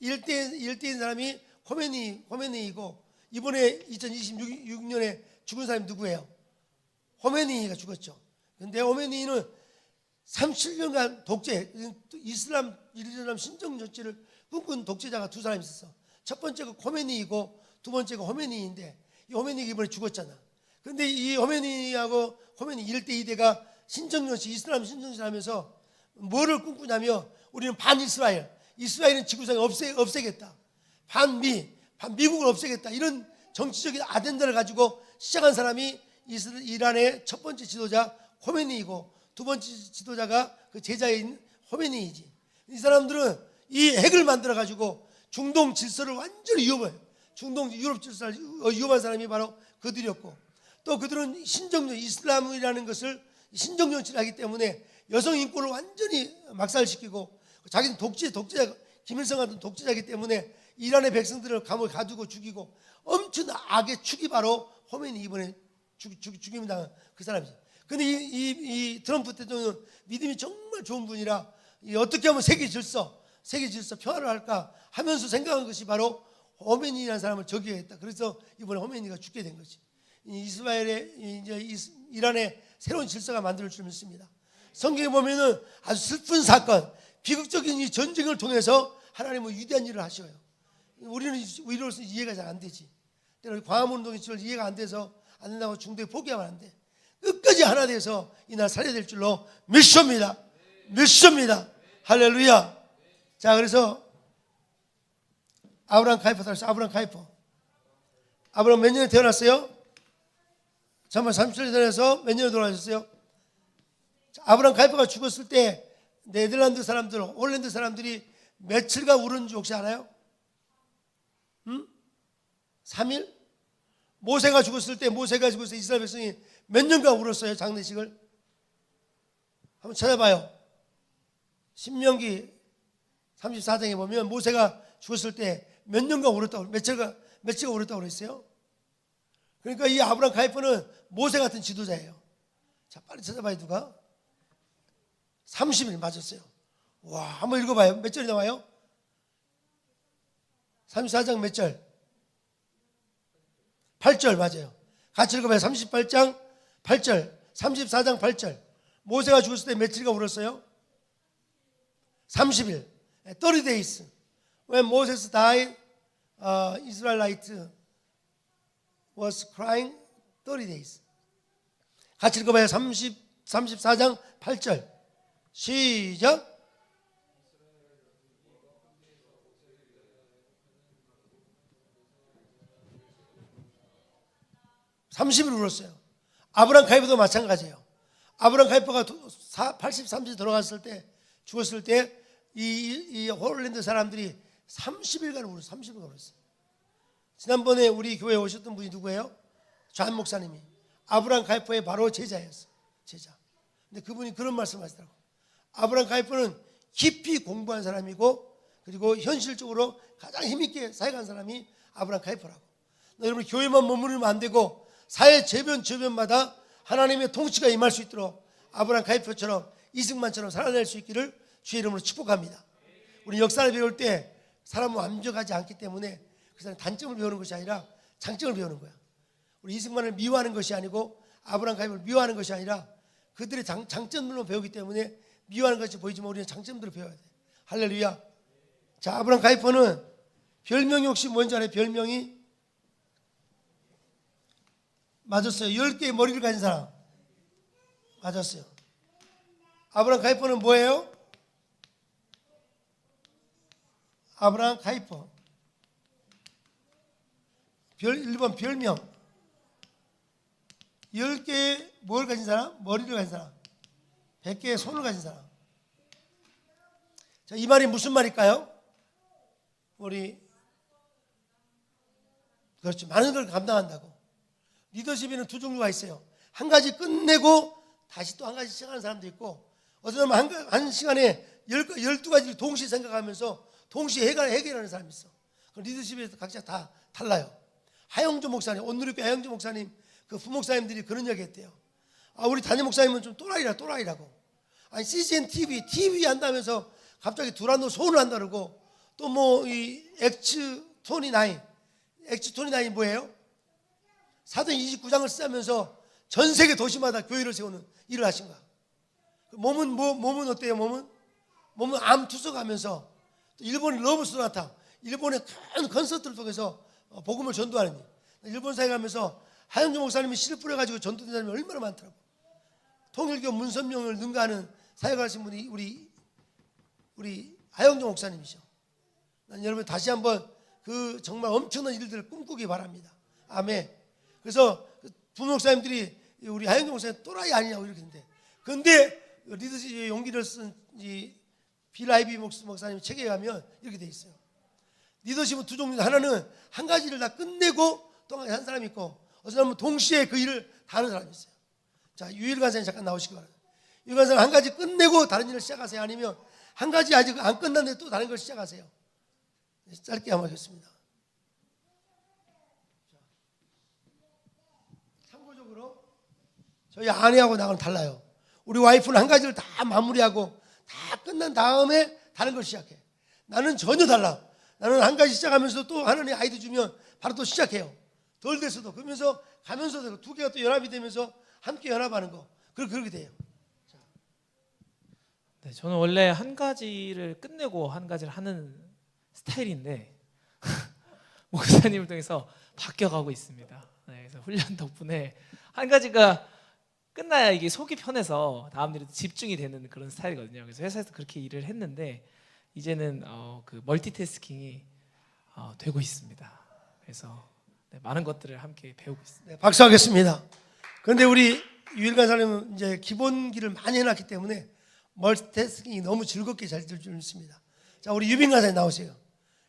1대인 사람이 호메네이고 이번에 2026년에 죽은 사람이 누구예요? 호메네이가 죽었죠. 근데 호메네이는 37년간 독재, 이슬람 신정 정치를 꿈꾼 독재자가 두 사람이 있었어. 첫 번째가 호메네이고 두 번째가 호메네이인데 이 호메네이가 이번에 죽었잖아. 근데 이 호메네이하고 호메네이 1대 2대가 신정정치, 이슬람 신정정치를 하면서 뭐를 꿈꾸냐면 우리는 이스라엘은 지구상에 없애겠다. 미국을 없애겠다. 이런 정치적인 아젠다를 가지고 시작한 사람이 이란의 첫 번째 지도자 호메네이고 두 번째 지도자가 그 제자인 호메네이지. 이 사람들은 이 핵을 만들어 가지고 중동 질서를 완전히 위협해요. 유럽 질서를 위협한 사람이 바로 그들이었고, 또 그들은 이슬람이라는 것을 신정정치를 하기 때문에 여성 인권을 완전히 막살시키고, 자기는 독재자, 김일성 같은 독재자이기 때문에 이란의 백성들을 감옥에 가두고 죽이고, 엄청난 악의 축이 바로 호메니 이번에 죽임을 당한 그 사람이지. 근데 이 트럼프 대통령은 믿음이 정말 좋은 분이라 어떻게 하면 세계 질서 평화를 할까 하면서 생각한 것이 바로 호메니라는 사람을 저기했다. 그래서 이번에 호메니가 죽게 된 거지. 이란의 새로운 질서가 만들 줄 믿습니다. 성경에 보면은 아주 슬픈 사건, 비극적인 이 전쟁을 통해서 하나님은 위대한 일을 하셔요. 우리는 우리로서 이해가 잘 안 되지. 광화문운동이 이해가 안 된다고 중도에 포기하면 안 돼. 끝까지 하나 돼서 이날 살아야 될 줄로 믿습니다. 할렐루야. 자, 그래서 아브라함 몇 년에 태어났어요? 잠깐만, 37년에 태어나서 몇 년에 돌아가셨어요? 아브라함 카이퍼가 죽었을 때 네덜란드 사람들, 홀랜드 사람들이 며칠간 울었는지 혹시 알아요? 3일? 모세가 죽었을 때 이스라엘 백성이 몇 년간 울었어요, 장례식을? 한번 찾아봐요. 신명기 34장에 보면 모세가 죽었을 때 몇 년간 울었다고, 며칠간 울었다고 그랬어요. 그러니까 이 아브라함 카이퍼는 모세 같은 지도자예요. 자, 빨리 찾아봐요. 누가? 30일 맞았어요. 와, 한번 읽어봐요. 몇 절이 나와요? 34장 몇 절? 8절 맞아요. 같이 읽어봐요. 38장 8절, 34장 8절. 모세가 죽었을 때 며칠간 울었어요? 30일. 30 days. When Moses died, Israelite was crying 30 days. 같이 읽어봐요. 34장 8절. 시작. (30일) 울었어요. 아브라함 카이퍼도 마찬가지예요. 아브라함 카이퍼가 83세 돌아갔을 때, 죽었을 때 이 홀랜드 사람들이 30일간 울었어요. 30일간 울었어요. 지난번에 우리 교회에 오셨던 분이 누구예요? 존 목사님이 아브라함 카이퍼의 바로 제자였어요. 제자. 근데 그분이 그런 말씀을 하시더라고요. 아브라함 카이퍼는 깊이 공부한 사람이고, 그리고 현실적으로 가장 힘있게 사역한 사람이 아브라함 카이퍼라고. 여러분, 교회만 머무르면 안 되고 사회 저변마다 하나님의 통치가 임할 수 있도록 아브라함 카이퍼처럼 이승만처럼 살아낼 수 있기를 주의 이름으로 축복합니다. 우리 역사를 배울 때 사람은 완벽하지 않기 때문에 그 사람 단점을 배우는 것이 아니라 장점을 배우는 거야. 우리 이승만을 미워하는 것이 아니고 아브라함 카이퍼를 미워하는 것이 아니라 그들의 장점들로 배우기 때문에 미워하는 것이 보이지만 우리는 장점들을 배워야 돼. 할렐루야. 자, 아브라함 카이퍼는 별명이 혹시 뭔지 알아요? 별명이? 맞았어요. 10개의 머리를 가진 사람. 맞았어요. 아브라함 카이퍼는 뭐예요? 아브라함 카이퍼. 1번 별명. 10개의 뭘 가진 사람? 머리를 가진 사람. 100개의 손을 가진 사람. 자, 이 말이 무슨 말일까요? 그렇죠. 많은 걸 감당한다고. 리더십에는 두 종류가 있어요. 한 가지 끝내고 다시 또 한 가지 시작하는 사람도 있고, 어떤 사람은 한 시간에 12가지를 동시에 생각하면서 동시에 해결하는 사람이 있어. 그 리더십에서 각자 다 달라요. 하영조 목사님, 온누리교회 하영조 목사님, 그 부목사님들이 그런 얘기 했대요. 우리 담임 목사님은 좀 또라이라고. 아니, CGN TV 한다면서 갑자기 두란노 소원을 한다 그러고, 또 뭐 이 X29이 뭐예요? 사도행 29장을 쓰면서 전 세계 도시마다 교회를 세우는 일을 하신 거야. 몸은 어때요? 몸은 암 투석하면서, 또 일본의 러브 소나타, 일본의 큰 콘서트를 통해서 복음을 전도하는 일. 일본 사회 가면서 하영조 목사님이 씨를 뿌려가지고 전도된 사람이 얼마나 많더라고. 통일교 문선명을 능가하는 사역을 하신 분이 우리 하영조 목사님이셔. 난 여러분 다시 한번 그 정말 엄청난 일들을 꿈꾸기 바랍니다. 아멘. 그래서 부목사님들이 우리 하영조 목사님 또라이 아니냐고 이렇게 했는데, 근데 리더십의 용기를 쓴 이 빌라이비 목사님 책에 가면 이렇게 돼 있어요. 리더십은 두 종류다. 하나는 한 가지를 다 끝내고 또 한 사람이 있고, 어떤 사람은 동시에 그 일을 다 하는 사람이 있어요. 자, 유일 간사님 잠깐 나오시기 바랍니다. 유일 간사님 한 가지 끝내고 다른 일을 시작하세요? 아니면 한 가지 아직 안 끝났는데 또 다른 걸 시작하세요? 짧게 한번 하겠습니다. 참고적으로 저희 아내하고 나하고는 달라요. 우리 와이프는 한 가지를 다 마무리하고 다 끝난 다음에 다른 걸 시작해. 나는 전혀 달라. 나는 한 가지 시작하면서 또 하나님 아이디어 주면 바로 또 시작해요. 덜 됐어도. 그러면서 가면서 두 개가 또 연합이 되면서 함께 연합하는 거. 그렇게 돼요.
네, 저는 원래 한 가지를 끝내고 한 가지를 하는 스타일인데 목사님을 통해서 바뀌어가고 있습니다. 네, 그래서 훈련 덕분에 한 가지가 끝나야 이게 속이 편해서 다음 일에 집중이 되는 그런 스타일이거든요. 그래서 회사에서 그렇게 일을 했는데 이제는 그 멀티태스킹이 되고 있습니다. 그래서 네, 많은 것들을 함께 배우고 있습니다.
네, 박수하겠습니다. 그런데 우리 유일 간사님은 이제 기본기를 많이 해놨기 때문에 멀티태스킹이 너무 즐겁게 잘 될 줄 믿습니다. 자, 우리 유빈 간사님 나오세요.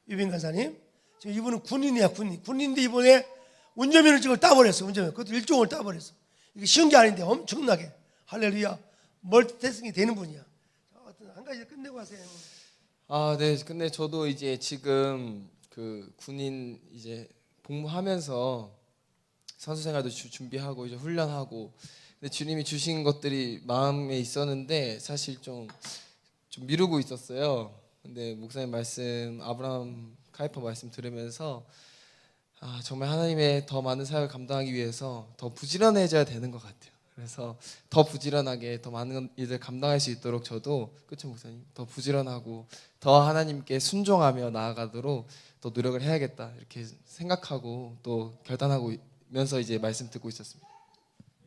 유빈 간사님. 지금 이분은 군인이야, 군인. 군인인데 이번에 운전면허증을 따버렸어. 그것도 일종을 따버렸어. 이게 쉬운 게 아닌데 엄청나게. 할렐루야. 멀티태스킹이 되는 분이야. 자, 한 가지 끝내고 하세요.
네. 근데 저도 이제 지금 그 군인 이제 복무하면서 선수 생활도 준비하고 이제 훈련하고, 근데 주님이 주신 것들이 마음에 있었는데 사실 좀 미루고 있었어요. 근데 목사님 말씀, 아브라함 카이퍼 말씀 들으면서 정말 하나님의 더 많은 사역을 감당하기 위해서 더 부지런해져야 되는 것 같아요. 그래서 더 부지런하게 더 많은 일을 감당할 수 있도록 저도, 그렇죠 목사님? 더 부지런하고 더 하나님께 순종하며 나아가도록 더 노력을 해야겠다 이렇게 생각하고 또 결단하면서 이제 말씀 듣고 있었습니다.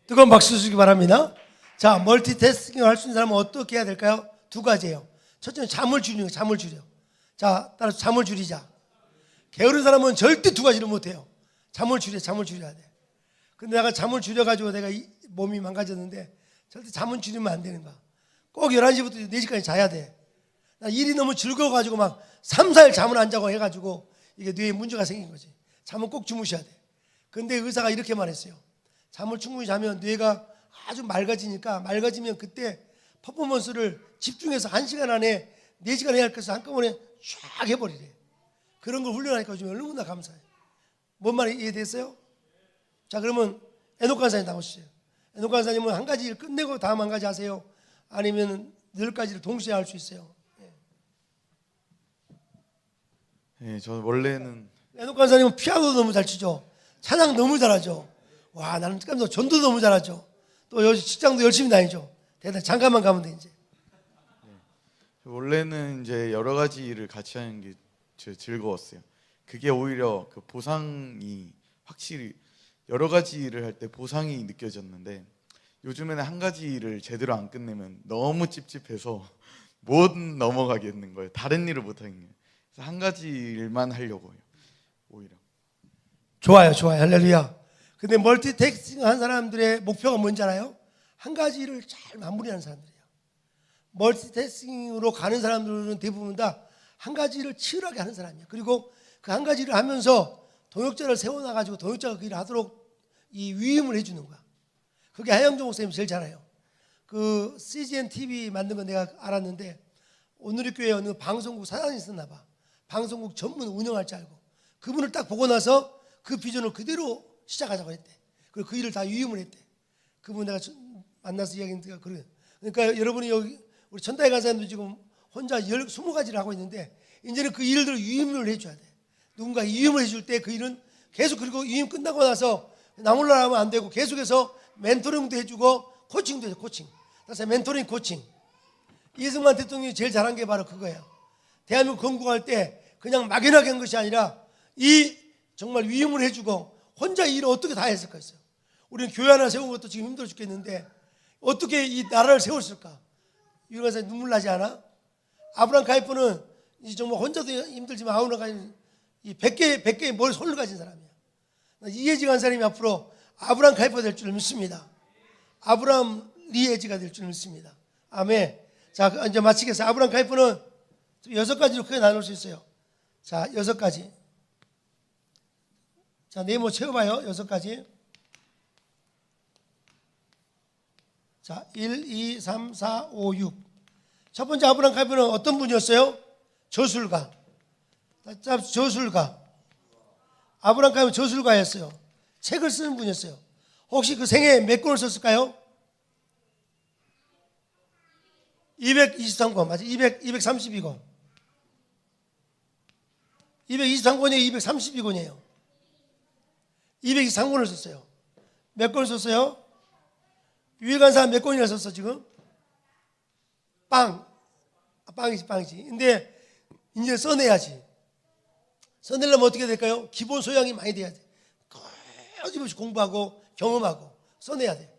뜨거운 박수 주시기 바랍니다. 자, 멀티태스킹을 할 수 있는 사람은 어떻게 해야 될까요? 두 가지예요. 첫째는 잠을 줄이는 거예요. 잠을 줄여. 자, 따라서 잠을 줄이자. 게으른 사람은 절대 두 가지를 못해요. 잠을 줄여야 돼. 근데 내가 잠을 줄여가지고 내가 몸이 망가졌는데 절대 잠은 줄이면 안 되는 거야. 꼭 11시부터 4시까지 자야 돼. 나 일이 너무 즐거워가지고 막 3, 4일 잠을 안 자고 해가지고 이게 뇌에 문제가 생긴 거지. 잠은 꼭 주무셔야 돼. 근데 의사가 이렇게 말했어요. 잠을 충분히 자면 뇌가 아주 맑아지면 그때 퍼포먼스를 집중해서 1시간 안에 4시간 해야 할 것을 한꺼번에 쫙 해버리래. 그런 걸 훈련하니까 요즘 얼마나 감사해. 뭔 말이 이해됐어요? 자, 그러면 에녹 간사님 나오시죠. 에녹 간사님은 한 가지 일 끝내고 다음 한 가지 하세요? 아니면 10가지를 동시에 할 수 있어요?
네, 저는 원래는
에녹 간사님은 피아노도 너무 잘 치죠. 찬양 너무 잘하죠. 와, 나는 깜짝 전도 너무 잘하죠. 또 직장도 열심히 다니죠. 대단. 잠깐만 가면 돼 이제.
원래는 이제 여러 가지 일을 같이 하는 게 즐거웠어요. 그게 오히려 그 보상이 확실히 여러 가지 일을 할 때 보상이 느껴졌는데, 요즘에는 한 가지 일을 제대로 안 끝내면 너무 찝찝해서 못 넘어가겠는 거예요. 다른 일을 못 하는 거예요. 그래서 한 가지 일만 하려고 해요. 오히려.
좋아요. 할렐루야. 근데 멀티태스킹 한 사람들의 목표가 뭔지 알아요? 한 가지 일을 잘 마무리하는 사람들이에요. 멀티태스킹으로 가는 사람들은 대부분 다 한 가지 일을 치열하게 하는 사람이에요. 그리고 그 한 가지 일을 하면서 동역자를 세워놔가지고 동역자가 그 일을 하도록 이 위임을 해주는 거야. 그게 하영조 목사님이 제일 잘해요. 그 CGN TV 만든 거 내가 알았는데 오늘의 교회 어느 방송국 사장이 있었나 봐. 방송국 전문 운영할 줄 알고 그분을 딱 보고 나서 그 비전을 그대로 시작하자고 했대. 그리고 그 일을 다 위임을 했대. 그분 내가 만나서 이야기했는데 그래. 그러니까 여러분이 여기 우리 천다의 간사님도 지금 혼자 20가지를 하고 있는데 이제는 그 일들을 위임을 해줘야 돼. 누군가 위임을 해줄 때 그 일은 계속 그리고 위임 끝나고 나서 나몰라 하면 안 되고 계속해서 멘토링도 해주고 코칭도 해줘. 코칭. 그래서 멘토링 코칭. 이승만 대통령이 제일 잘한 게 바로 그거예요. 대한민국 건국할 때 그냥 막연하게 한 것이 아니라 이 정말 위임을 해주고 혼자 이 일을 어떻게 다 했을 거였어요. 우리는 교회 하나 세운 것도 지금 힘들어 죽겠는데 어떻게 이 나라를 세웠을까? 이러면서 눈물 나지 않아? 아브라함 가이프는 정말 혼자도 힘들지만 아브라함 이 100개의 머리 손을 가진 사람이야. 이해지 간사님이 앞으로 아브라함 가이프가 될 줄 믿습니다. 아브라함 리에지가 될 줄 믿습니다. 아멘. 자, 이제 마치겠습니다. 아브라함 가이프는 6가지로 크게 나눌 수 있어요. 자, 6가지. 자, 네모 채워봐요. 6가지. 자, 1, 2, 3, 4, 5, 6. 첫 번째 아브라함 가이프는 어떤 분이었어요? 저술가. 저술가. 아브라함 가이프는 저술가였어요. 책을 쓰는 분이었어요. 혹시 그 생애 몇 권을 썼을까요? 223권. 맞아. 232권. 223권이에요. 232권이에요. 223권을 썼어요. 몇 권을 썼어요? 유일한 사람 몇 권이나 썼어 지금? 빵이지. 근데 이제 써내야지. 써내려면 어떻게 될까요? 기본 소양이 많이 돼야 돼. 끊임없이 공부하고 경험하고 써내야 돼.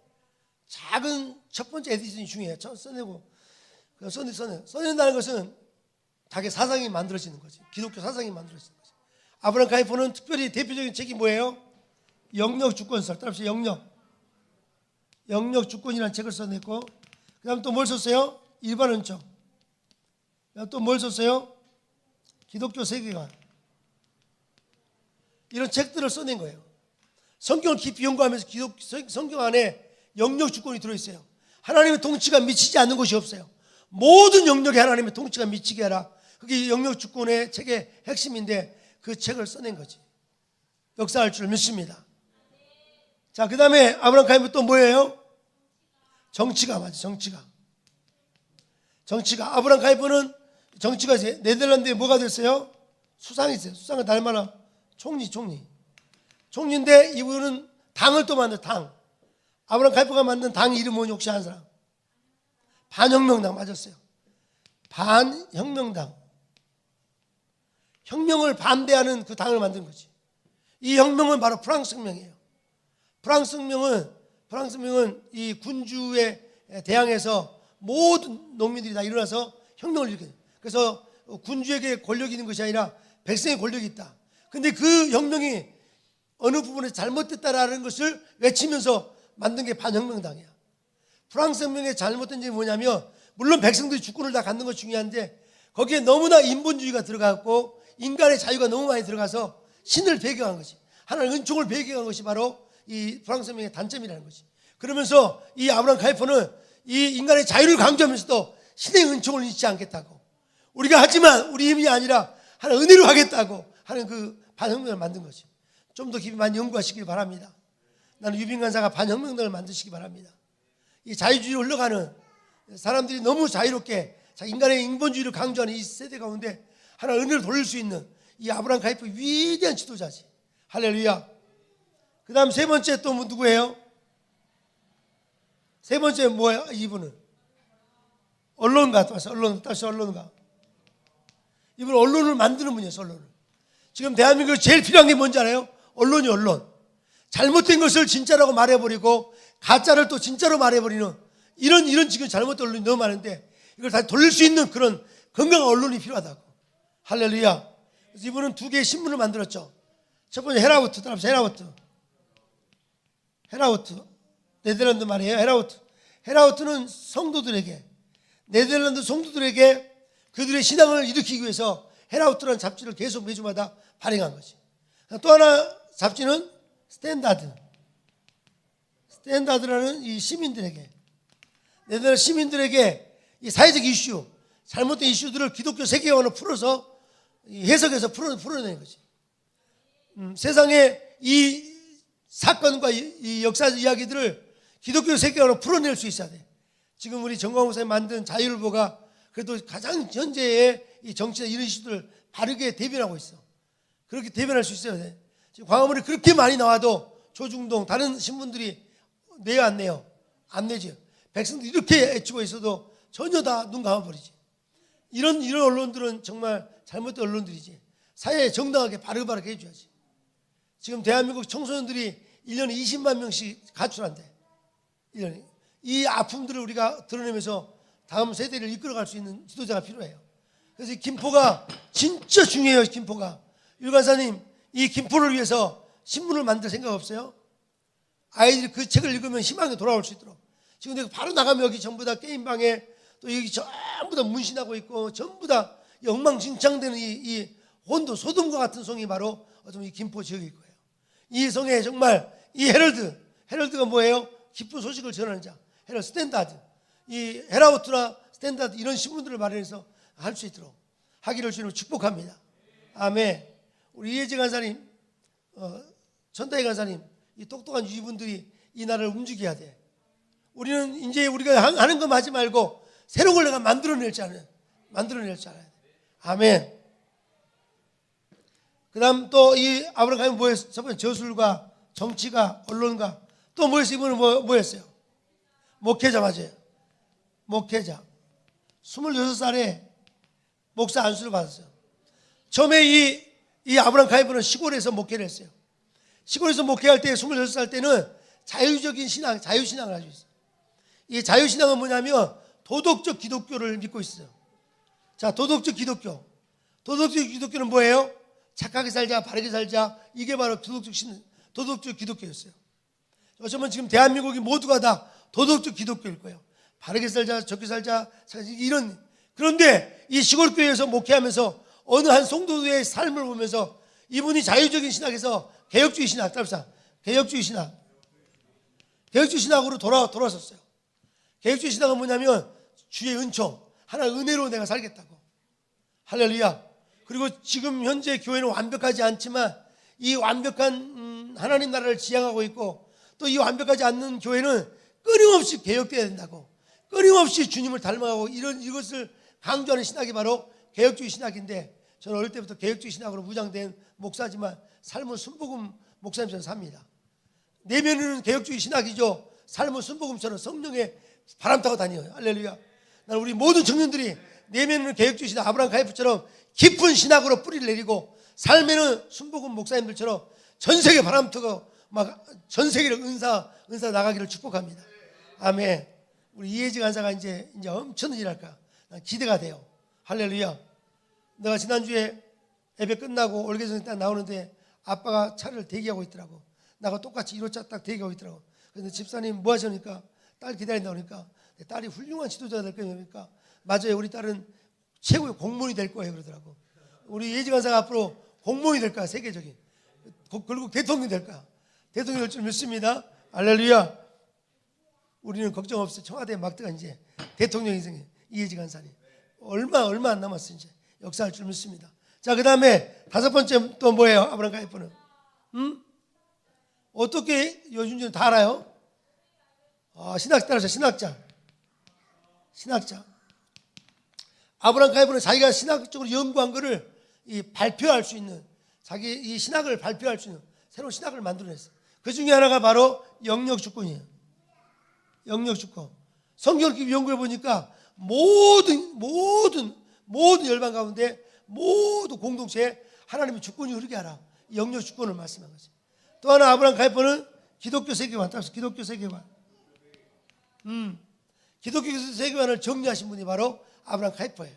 작은 첫 번째 에디션이 중요해요. 써내고 써낸다는 것은 자기 사상이 만들어지는 거지. 기독교 사상이 만들어지는 거지. 아브라함 가이프는 특별히 대표적인 책이 뭐예요? 영역주권설. 따라서 영역주권이라는 책을 써냈고 그 다음 또 뭘 썼어요? 일반론적. 또 뭘 썼어요? 기독교 세계관. 이런 책들을 써낸 거예요. 성경을 깊이 연구하면서 성경 안에 영역주권이 들어있어요. 하나님의 통치가 미치지 않는 곳이 없어요. 모든 영역에 하나님의 통치가 미치게 하라. 그게 영역주권의 책의 핵심인데 그 책을 써낸 거지. 역사할 줄 믿습니다. 자, 그 다음에 아브라함 가이프 또 뭐예요? 정치가. 맞아. 정치가. 아브라함 가이프는 정치가 네덜란드에 뭐가 됐어요? 수상이 있어요. 수상을 닮아라. 총리인데 이분은 당을 또 만든 당. 아브라함 가이프가 만든 당 이름 뭐니 혹시 아는 사람? 반혁명당. 맞았어요. 반혁명당. 혁명을 반대하는 그 당을 만든 거지. 이 혁명은 바로 프랑스 혁명이에요. 프랑스 혁명은 이 군주에 대항해서 모든 농민들이 다 일어나서 혁명을 일으켜요. 그래서 군주에게 권력이 있는 것이 아니라 백성의 권력이 있다. 근데 그 혁명이 어느 부분에서 잘못됐다라는 것을 외치면서 만든 게 반혁명당이야. 프랑스 혁명의 잘못된 점이 뭐냐면 물론 백성들이 주권을 다 갖는 것이 중요한데 거기에 너무나 인본주의가 들어갔고 인간의 자유가 너무 많이 들어가서 신을 배경한 것이 하나님 은총을 배경한 것이 바로 이 프랑스 혁명의 단점이라는 것이. 그러면서 이 아브라함 가이프는 이 인간의 자유를 강조하면서도 신의 은총을 잊지 않겠다고. 우리가 하지만 우리 힘이 아니라 하나님 은혜로 하겠다고 하는 그 반혁명을 만든 것이. 좀 더 깊이 많이 연구하시길 바랍니다. 나는 유빈 간사가 반혁명당을 만드시기 바랍니다. 이 자유주의로 흘러가는 사람들이 너무 자유롭게 인간의 인본주의를 강조하는 이 세대 가운데 하나님 은혜를 돌릴 수 있는 이 아브라함 가이프 위대한 지도자지. 할렐루야. 그 다음 세 번째 또 누구예요? 세 번째 뭐예요? 이분은 언론가. 언론가. 이분은 언론을 만드는 분이에요. 언론을. 지금 대한민국에 제일 필요한 게 뭔지 알아요? 언론. 잘못된 것을 진짜라고 말해버리고 가짜를 또 진짜로 말해버리는 이런 지금 잘못된 언론이 너무 많은데 이걸 다시 돌릴 수 있는 그런 건강한 언론이 필요하다고. 할렐루야. 그래서 이분은 2개의 신문을 만들었죠. 첫 번째 헤라우트. 헤라우트. 네덜란드 말이에요. 헤라우트는 성도들에게, 네덜란드 성도들에게 그들의 신앙을 일으키기 위해서 헤라우트라는 잡지를 계속 매주마다 발행한 거지. 또 하나 잡지는 스탠다드라는 이 시민들에게 네덜란드 시민들에게 이 사회적 이슈, 잘못된 이슈들을 기독교 세계관으로 풀어서 해석해서 풀어내는 거지. 세상에 이 사건과 이 역사적 이야기들을 기독교 세계관으로 풀어낼 수 있어야 돼. 지금 우리 정광훈 목사님 만든 자유일보가 그래도 가장 현재의 이 정치나 이런 이슈들을 바르게 대변하고 있어. 그렇게 대변할 수 있어야 돼. 지금 광화문에 그렇게 많이 나와도 조중동 다른 신문들이 내요 안 내요? 안 내죠. 백성들이 이렇게 애치고 있어도 전혀 다 눈 감아버리지. 이런 언론들은 정말 잘못된 언론들이지. 사회에 정당하게 바르게 해줘야지. 지금 대한민국 청소년들이 1년에 20만 명씩 가출한대. 1년에. 이 아픔들을 우리가 드러내면서 다음 세대를 이끌어갈 수 있는 지도자가 필요해요. 그래서 이 김포가 진짜 중요해요. 김포가. 율관사님, 이 김포를 위해서 신문을 만들 생각 없어요? 아이들이 그 책을 읽으면 희망이 돌아올 수 있도록. 지금 내가 바로 나가면 여기 전부 다 게임방에 또 여기 전부 다 문신하고 있고 전부 다 엉망진창되는 이 혼도 소돔과 같은 성이 바로 어쩌면 이 김포 지역일 거예요. 이 성에 정말 이 헤럴드가 뭐예요? 기쁜 소식을 전하는 자. 헤럴드 스탠다드. 이 헤라우트나 스탠다드 이런 신문들을 마련해서 할 수 있도록 하기를 주님으로 축복합니다. 아멘. 우리 이혜지 간사님, 전다희 간사님, 이 똑똑한 유지분들이 이 나라를 움직여야 돼. 우리는 이제 우리가 하는 거 하지 말고 새로운 걸 내가 만들어낼 줄 알아야 돼. 아멘. 그 다음 또 이 아브라함이 뭐였어요? 저번에 저술가, 정치가, 언론가, 또 뭐였어요? 이번에 뭐였어요? 목회자 맞아요. 목회자. 26살에 목사 안수를 받았어요. 처음에 이 아브라함 가이브는 시골에서 목회를 했어요. 시골에서 목회할 때 26살 때는 자유적인 신앙, 자유신앙을 가지고 있어요. 이 자유신앙은 뭐냐면 도덕적 기독교를 믿고 있어요. 자, 도덕적 기독교. 도덕적 기독교는 뭐예요? 착하게 살자, 바르게 살자. 이게 바로 도덕적 기독교였어요. 어쩌면 지금 대한민국이 모두가 다 도덕적 기독교일 거예요. 바르게 살자, 적게 살자, 이런. 그런데 이 시골교회에서 목회하면서 어느 한 성도의 삶을 보면서 이분이 자유적인 신학에서 개혁주의 신학, 개혁주의 신학으로 돌아섰어요. 개혁주의 신학은 뭐냐면 주의 은총, 하나의 은혜로 내가 살겠다고. 할렐루야. 그리고 지금 현재 교회는 완벽하지 않지만 이 완벽한 하나님 나라를 지향하고 있고 또 이 완벽하지 않는 교회는 끊임없이 개혁돼야 된다고. 끊임없이 주님을 닮아가고 이것을 강조하는 신학이 바로 개혁주의 신학인데 저는 어릴 때부터 개혁주의 신학으로 무장된 목사지만 삶은 순복음 목사님처럼 삽니다. 내면은 개혁주의 신학이죠. 삶은 순복음처럼 성령의 바람 타고 다녀요. 할렐루야. 난 우리 모든 청년들이 내면은 개혁주의 신학 아브라함 가이프처럼 깊은 신학으로 뿌리를 내리고 삶에는 순복음 목사님들처럼 전 세계 바람 타고 막 전 세계를 은사 나가기를 축복합니다. 아멘. 우리 이혜지 간사가 이제 엄청난 일할까? 난 기대가 돼요. 할렐루야. 내가 지난주에 예배 끝나고 월계정에 딱 나오는데 아빠가 차를 대기하고 있더라고. 나하고 똑같이 1호차 딱 대기하고 있더라고. 그래서 집사님 뭐 하시니까 딸 기다린다고 하니까 내 딸이 훌륭한 지도자가 될 거니까 맞아요. 우리 딸은 최고의 공무원이 될 거예요. 그러더라고. 우리 예지 간사가 앞으로 공무원이 될 거야. 세계적인. 결국 대통령이 될 거야. 대통령이 될 줄 믿습니다. 할렐루야. 우리는 걱정 없어요. 청와대 막대가 이제 대통령이 생겨. 이혜지 간사님. 얼마 안 남았어 이제. 역사할 줄 믿습니다. 자, 그 다음에 5번째 또 뭐예요? 아브라함 가이프는. 어떻게 요즘 다 알아요? 신학자 따라서 신학자. 아브라함 가이프는 자기가 신학적으로 연구한 거를 발표할 수 있는 자기 이 신학을 발표할 수 있는 새로운 신학을 만들어냈어요. 그 중에 하나가 바로 영역주권이에요. 영역주권. 성경을 연구해 보니까 모든 열방 가운데 모두 공동체에 하나님의 주권이 흐르게 하라. 영역주권을 말씀한 거지. 또 하나 아브라함 가이퍼는 기독교 세계관. 기독교 세계관. 기독교 세계관을 정리하신 분이 바로 아브라함 가이퍼예요.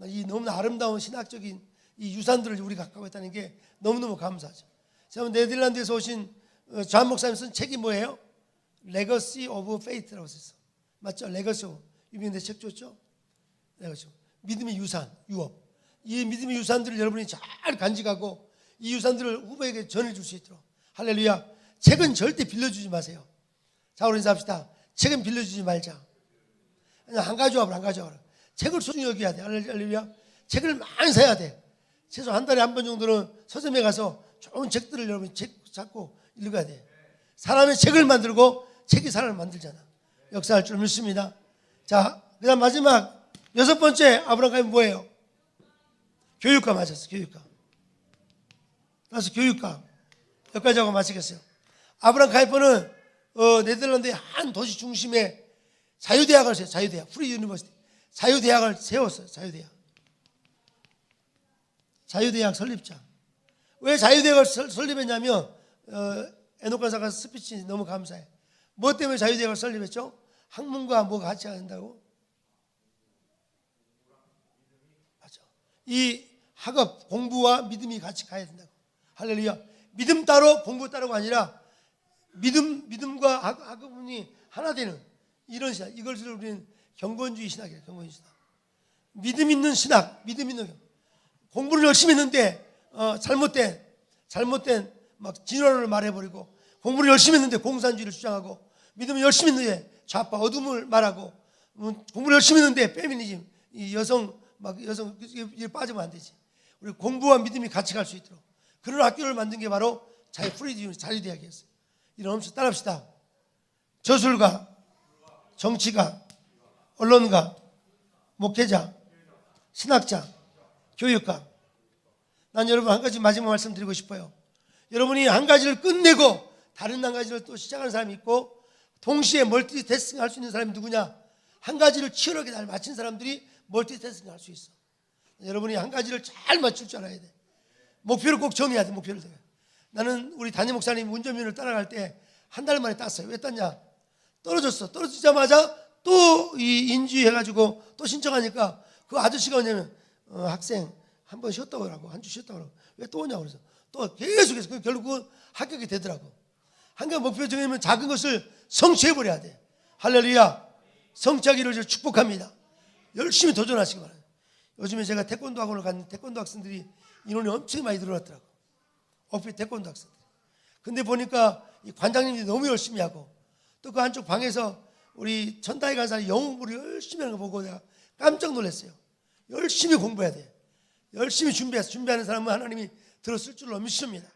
이 너무나 아름다운 신학적인 이 유산들을 우리가 갖고 있다는 게 너무너무 감사하죠. 제가 네덜란드에서 오신 존 목사님 쓴 책이 뭐예요? Legacy of Faith라고 썼어. 맞죠? Legacy of. 유명한 책 줬죠? Legacy. 믿음의 유산, 유업. 이 믿음의 유산들을 여러분이 잘 간직하고 이 유산들을 후배에게 전해줄 수 있도록. 할렐루야. 책은 절대 빌려주지 마세요. 자, 우리 인사합시다. 책은 빌려주지 말자. 그냥 한 가지 와봐라, 한 가지 와봐라. 책을 소중히 여겨야 돼. 할렐루야. 책을 많이 사야 돼. 최소 한 달에 한 번 정도는 서점에 가서 좋은 책들을 여러분 책 잡고 읽어야 돼. 사람의 책을 만들고 책이 사람을 만들잖아. 역사할 줄 믿습니다. 자, 그다음 마지막 6번째 아브라함이 뭐예요? 교육가 맞았어. 교육가. 그래서 교육가. 여기까지 하고 마치겠어요. 아브라함 카이퍼는 네덜란드의 한 도시 중심에 자유대학을 세웠어요. 자유대학. 프리 유니버시티. 자유대학을 세웠어요. 자유대학. 자유대학 설립자. 왜 자유대학을 설립했냐면 에녹 간사가 스피치 너무 감사해. 뭐 때문에 자유대학을 설립했죠? 학문과 뭐가 같이 한다고? 맞아. 이 학업, 공부와 믿음이 같이 가야 된다고. 할렐루야. 믿음 따로 공부 따로가 아니라 믿음과 학업이 하나 되는 이런 신학. 이것을 우리는 경건주의 신학이에요. 경건주의 신학. 믿음 있는 신학, 믿음 있는 공부를 열심히 했는데 잘못된 막 진화론을 말해버리고 공부를 열심히 했는데 공산주의를 주장하고 믿음을 열심히 했는데 좌파 어둠을 말하고 공부를 열심히 했는데 페미니즘 이 여성 이게 빠지면 안 되지. 우리 공부와 믿음이 같이 갈 수 있도록 그런 학교를 만든 게 바로 자유대학이었어요. 이런 엄청 따라합시다. 저술가, 정치가, 언론가, 목회자, 신학자, 교육가. 난 여러분 한 가지 마지막 말씀드리고 싶어요. 여러분이 한 가지를 끝내고 다른 한 가지를 또 시작하는 사람이 있고 동시에 멀티태스킹 할 수 있는 사람이 누구냐? 한 가지를 치열하게 잘 맞힌 사람들이 멀티태스킹 할 수 있어. 여러분이 한 가지를 잘 맞출 줄 알아야 돼. 목표를 꼭 정해야 돼. 목표를. 나는 우리 담임 목사님 운전면허를 따라갈 때 한 달 만에 땄어요. 왜 땄냐? 떨어졌어. 떨어지자마자 또 이 인지해가지고 또 신청하니까 그 아저씨가 뭐냐면 학생 한 번 쉬었다 오라고 한 주 쉬었다 오라고 왜 또 오냐고 그래서 또 계속해서 결국 합격이 되더라고. 한가 목표 정하면 작은 것을 성취해버려야 돼. 할렐루야. 성취하기를 축복합니다. 열심히 도전하시기 바랍니다. 요즘에 제가 태권도 학원을 갔는데 태권도 학생들이 인원이 엄청 많이 늘어났더라고. 어필 태권도 학생들. 근데 보니까 이 관장님들이 너무 열심히 하고 또 그 한쪽 방에서 우리 천다희 간사님 영어 공부를 열심히 하는 거 보고 내가 깜짝 놀랐어요. 열심히 공부해야 돼. 열심히 준비하는 사람은 하나님이 들었을 줄로 믿습니다.